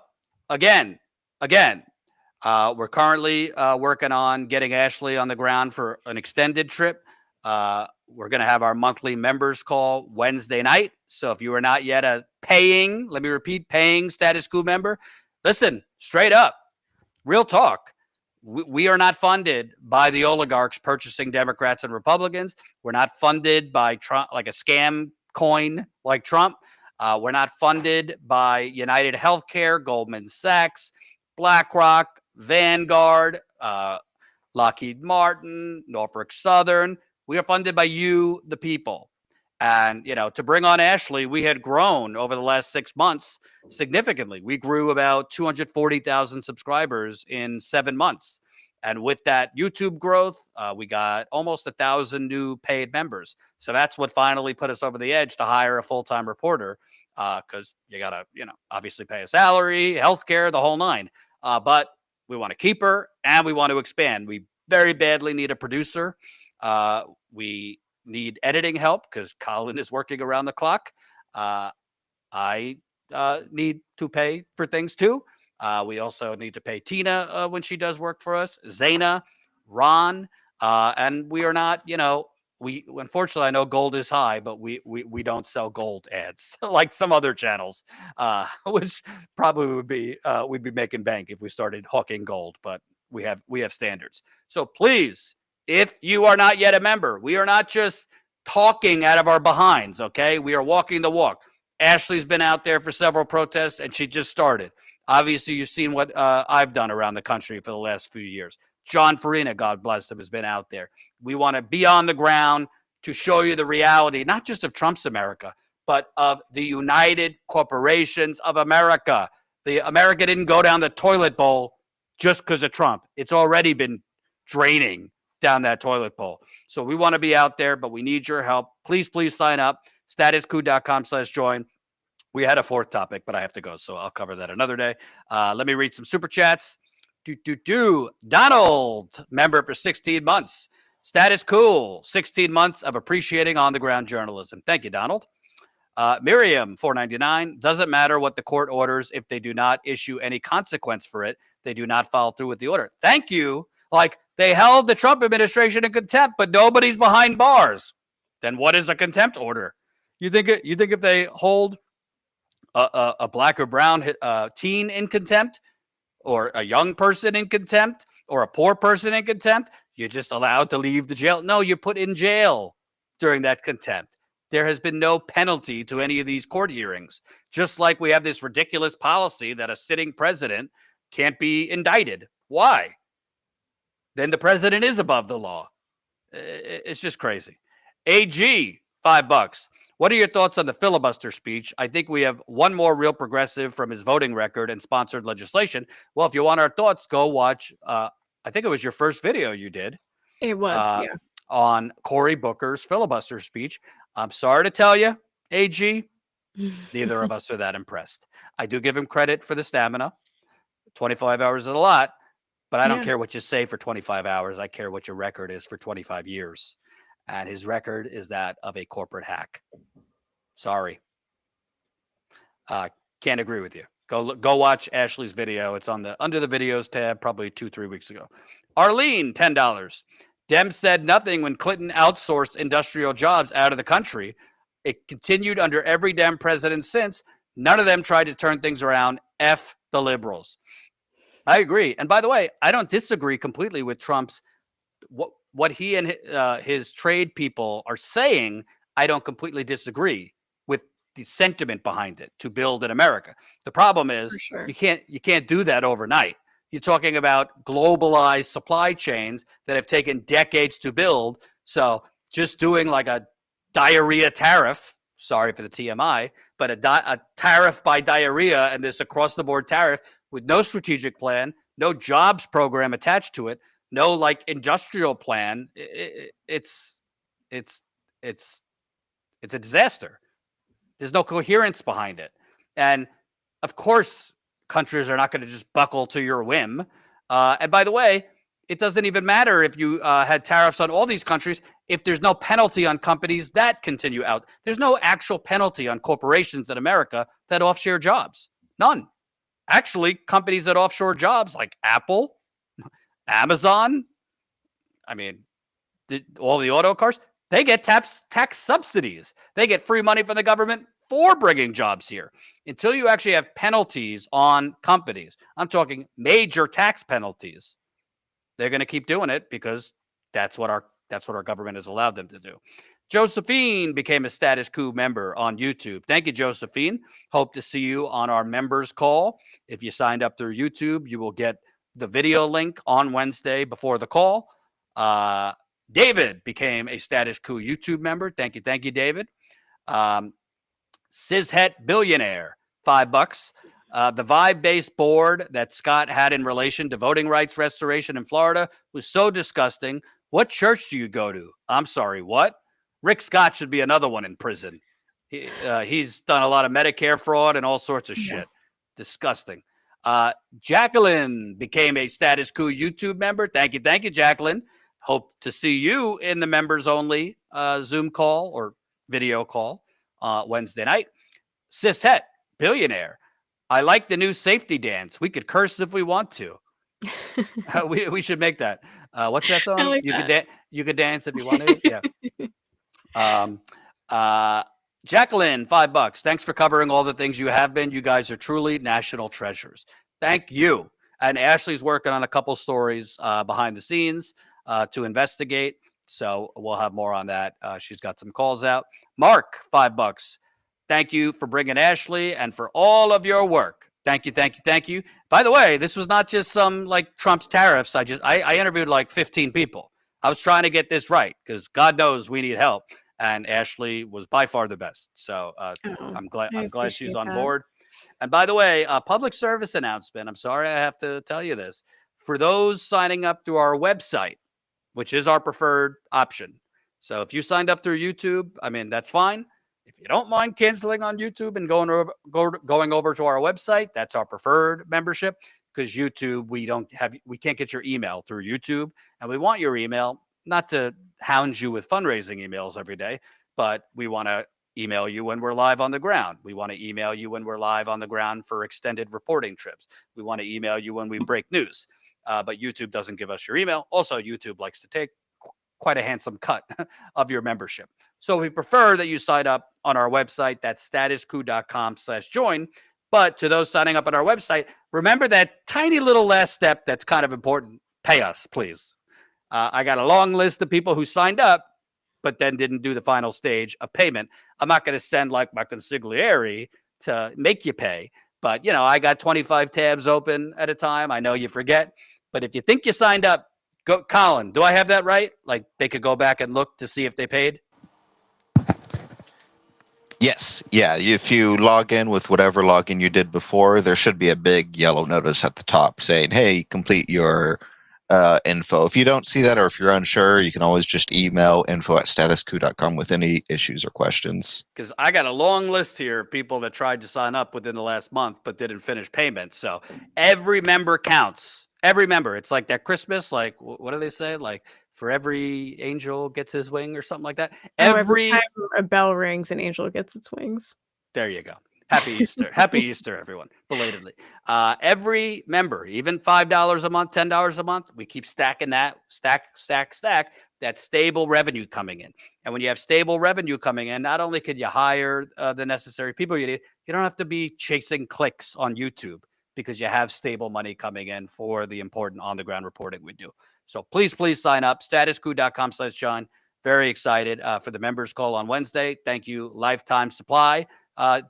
again, we're currently working on getting Ashley on the ground for an extended trip. We're going to have our monthly members call Wednesday night. So if you are not yet a paying Status Coup member, listen, straight up, real talk. We are not funded by the oligarchs purchasing Democrats and Republicans. We're not funded by Trump, like a scam coin like Trump. We're not funded by United Healthcare, Goldman Sachs, BlackRock, Vanguard, Lockheed Martin, Norfolk Southern. We are funded by you, the people. And, to bring on Ashley, we had grown over the last 6 months significantly. We grew about 240,000 subscribers in 7 months. And with that YouTube growth, we got almost 1,000 new paid members. So that's what finally put us over the edge to hire a full-time reporter because you got to, obviously pay a salary, healthcare, the whole nine. But we want to keep her and we want to expand. We very badly need a producer. We need editing help because Colin is working around the clock. I need to pay for things too. We also need to pay Tina when she does work for us, Zaina, Ron, and we are not, we unfortunately I know gold is high, but we don't sell gold ads like some other channels, which probably would be we'd be making bank if we started hawking gold, but we have standards. So please, if you are not yet a member, we are not just talking out of our behinds, okay? We are walking the walk. Ashley's been out there for several protests, and she just started. Obviously, you've seen what I've done around the country for the last few years. John Farina, God bless him, has been out there. We want to be on the ground to show you the reality, not just of Trump's America, but of the United Corporations of America. The America didn't go down the toilet bowl just because of Trump. It's already been draining down that toilet bowl. So we want to be out there, but we need your help. Please sign up. StatusCoup.com/join. We had a fourth topic, but I have to go, so I'll cover that another day. Let me read some super chats. Donald, member for 16 months. Status Cool, 16 months of appreciating on-the-ground journalism. Thank you, Donald. Miriam, $4.99. Doesn't matter what the court orders if they do not issue any consequence for it. They do not follow through with the order. Thank you. Like, they held the Trump administration in contempt, but nobody's behind bars. Then what is a contempt order? You think if they hold a black or brown teen in contempt, or a young person in contempt, or a poor person in contempt, you're just allowed to leave the jail? No, you're put in jail during that contempt. There has been no penalty to any of these court hearings. Just like we have this ridiculous policy that a sitting president can't be indicted. Why? Then the president is above the law. It's just crazy. AG, $5. What are your thoughts on the filibuster speech? I think we have one more real progressive from his voting record and sponsored legislation. Well, if you want our thoughts, go watch. I think it was your first video you did. It was, yeah. On Cory Booker's filibuster speech. I'm sorry to tell you, AG, neither of us are that impressed. I do give him credit for the stamina. 25 hours is a lot, but I don't care what you say for 25 hours. I care what your record is for 25 years. And his record is that of a corporate hack. Sorry. Can't agree with you. Go watch Ashley's video. It's on the under the videos tab, probably 2-3 weeks ago. Arlene, $10. Dem said nothing when Clinton outsourced industrial jobs out of the country. It continued under every Dem president since. None of them tried to turn things around. F the liberals. I agree. And by the way, I don't disagree completely with Trump's what he and his trade people are saying. I don't completely disagree with the sentiment behind it to build in America. The problem is you can't do that overnight. You're talking about globalized supply chains that have taken decades to build. So just doing like a diarrhea tariff, sorry for the TMI, but a tariff by diarrhea and this across the board tariff with no strategic plan, no jobs program attached to it, no like industrial plan. It's a disaster. There's no coherence behind it. And of course, countries are not going to just buckle to your whim. And by the way, it doesn't even matter if you had tariffs on all these countries if there's no penalty on companies that continue out. There's no actual penalty on corporations in America that offshore jobs. None. Actually, companies that offshore jobs like Apple, Amazon, I mean, all the auto cars, they get tax subsidies. They get free money from the government for bringing jobs here. Until you actually have penalties on companies, I'm talking major tax penalties, they're going to keep doing it because that's what our government has allowed them to do. Josephine became a Status Coup member on YouTube. Thank you, Josephine. Hope to see you on our members call. If you signed up through YouTube, you will get the video link on Wednesday before the call. David became a Status Coup YouTube member. Thank you, David. Cishet Billionaire, $5. The vibe-based board that Scott had in relation to voting rights restoration in Florida was so disgusting. What church do you go to? I'm sorry, what? Rick Scott should be another one in prison. He's done a lot of Medicare fraud and all sorts of shit. Disgusting. Jacqueline became a Status Coup YouTube member. Thank you, Jacqueline. Hope to see you in the members only Zoom call or video call Wednesday night. Sis Het, billionaire. I like the new safety dance. We could curse if we want to. we should make that. What's that song? like you that. could you could dance if you want to. Yeah. Jacqueline, $5. Thanks for covering all the things you have been. You guys are truly national treasures. Thank you. And Ashley's working on a couple stories behind the scenes to investigate. So we'll have more on that. She's got some calls out. Mark, $5. Thank you for bringing Ashley and for all of your work. Thank you. By the way, this was not just some like Trump's tariffs. I interviewed like 15 people. I was trying to get this right because God knows we need help. And Ashley was by far the best. So I'm glad she's on board. And by the way, a public service announcement. I'm sorry I have to tell you this. For those signing up through our website, which is our preferred option. So if you signed up through YouTube, I mean, that's fine. If you don't mind canceling on YouTube and going over to our website, that's our preferred membership, because YouTube, we can't get your email through YouTube, and we want your email not to hound you with fundraising emails every day, but we want to email you when we're live on the ground. We want to email you when we're live on the ground for extended reporting trips. We want to email you when we break news, but YouTube doesn't give us your email. Also, YouTube likes to take quite a handsome cut of your membership. So we prefer that you sign up on our website. That's statuscoup.com/join. But to those signing up on our website, remember that tiny little last step that's kind of important. Pay us, please. I got a long list of people who signed up, but then didn't do the final stage of payment. I'm not going to send like my consigliere to make you pay. But, I got 25 tabs open at a time. I know you forget. But if you think you signed up, go, Colin, do I have that right? Like they could go back and look to see if they paid? Yes. Yeah. If you log in with whatever login you did before, there should be a big yellow notice at the top saying, hey, complete your info. If you don't see that, or if you're unsure, you can always just email info@statuscoup.com with any issues or questions. Because I got a long list here of people that tried to sign up within the last month but didn't finish payment. So every member counts. Every member. It's like that Christmas, like, what do they say? Like, for every angel gets his wing or something like that. Every time a bell rings, an angel gets its wings. There you go. Happy Easter. Happy Easter, everyone, belatedly. Every member, even $5 a month, $10 a month, we keep stacking that, stack, that stable revenue coming in. And when you have stable revenue coming in, not only could you hire the necessary people you need, you don't have to be chasing clicks on YouTube because you have stable money coming in for the important on-the-ground reporting we do. So please sign up, statuscoup.com/John. Very excited for the members call on Wednesday. Thank you, Lifetime Supply.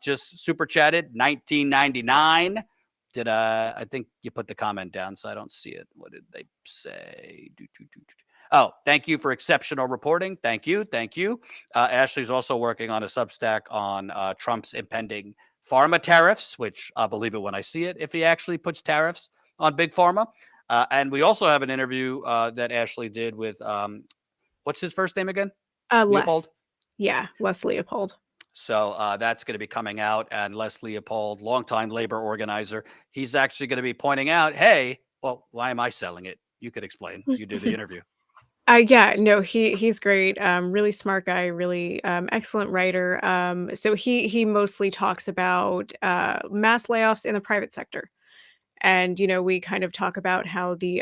Just super chatted, $19.99. I think you put the comment down, so I don't see it. What did they say? Oh, thank you for exceptional reporting. Thank you. Ashley's also working on a Substack on Trump's impending pharma tariffs, which I'll believe it when I see it, if he actually puts tariffs on big pharma. And we also have an interview that Ashley did with, what's his first name again? Leopold? Les Leopold. So that's going to be coming out. And Les Leopold, longtime labor organizer, he's actually going to be pointing out, hey, well, why am I selling it? You could explain. You did the interview. He's great. Really smart guy, really excellent writer. So he mostly talks about mass layoffs in the private sector. And, we kind of talk about how the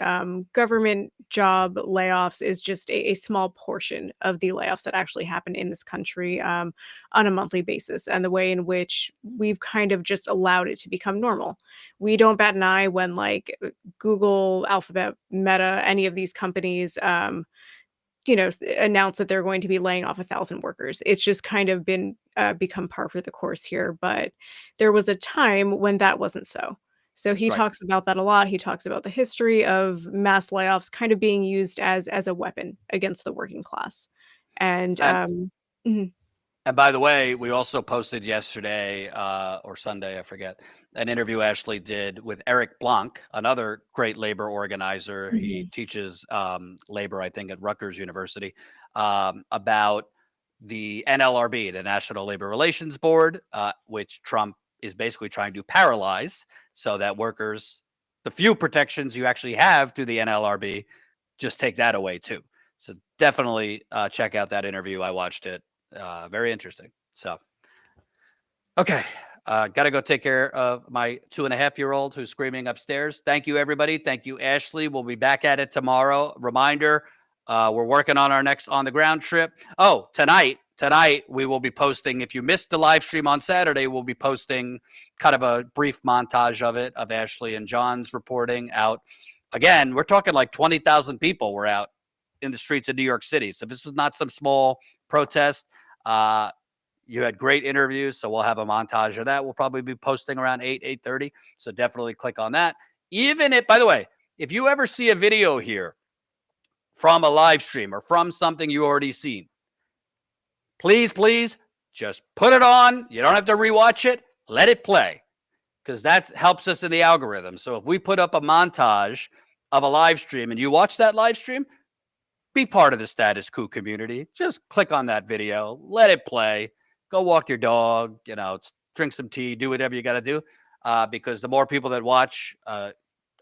government job layoffs is just a small portion of the layoffs that actually happen in this country on a monthly basis, and the way in which we've kind of just allowed it to become normal. We don't bat an eye when like Google, Alphabet, Meta, any of these companies, announce that they're going to be laying off 1,000 workers. It's just kind of been become par for the course here. But there was a time when that wasn't so. So he talks about that a lot. He talks about the history of mass layoffs kind of being used as a weapon against the working class. And And by the way, we also posted yesterday or Sunday, I forget, an interview Ashley did with Eric Blanc, another great labor organizer. He teaches labor, I think, at Rutgers University, about the NLRB, the National Labor Relations Board, which Trump is basically trying to paralyze so that workers, the few protections you actually have through the NLRB, just take that away too. So definitely check out that interview. I watched it. Very interesting. So, okay. Got to go take care of my 2.5-year-old who's screaming upstairs. Thank you, everybody. Thank you, Ashley. We'll be back at it tomorrow. Reminder, we're working on our next on the ground trip. Oh, tonight we will be posting, if you missed the live stream on Saturday, we'll be posting kind of a brief montage of it, of Ashley and John's reporting out. Again, we're talking like 20,000 people were out in the streets of New York City. So this was not some small protest. You had great interviews, so we'll have a montage of that. We'll probably be posting around 8:30. So definitely click on that. Even if, by the way, if you ever see a video here from a live stream or from something you already seen, please just put it on. You don't have to rewatch it. Let it play, because that helps us in the algorithm. So if we put up a montage of a live stream and you watch that live stream, be part of the Status Coup community. Just click on that video, let it play. Go walk your dog, drink some tea, do whatever you got to do, because the more people that watch,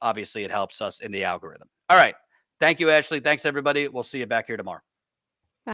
obviously it helps us in the algorithm. All right. Thank you, Ashley. Thanks, everybody. We'll see you back here tomorrow.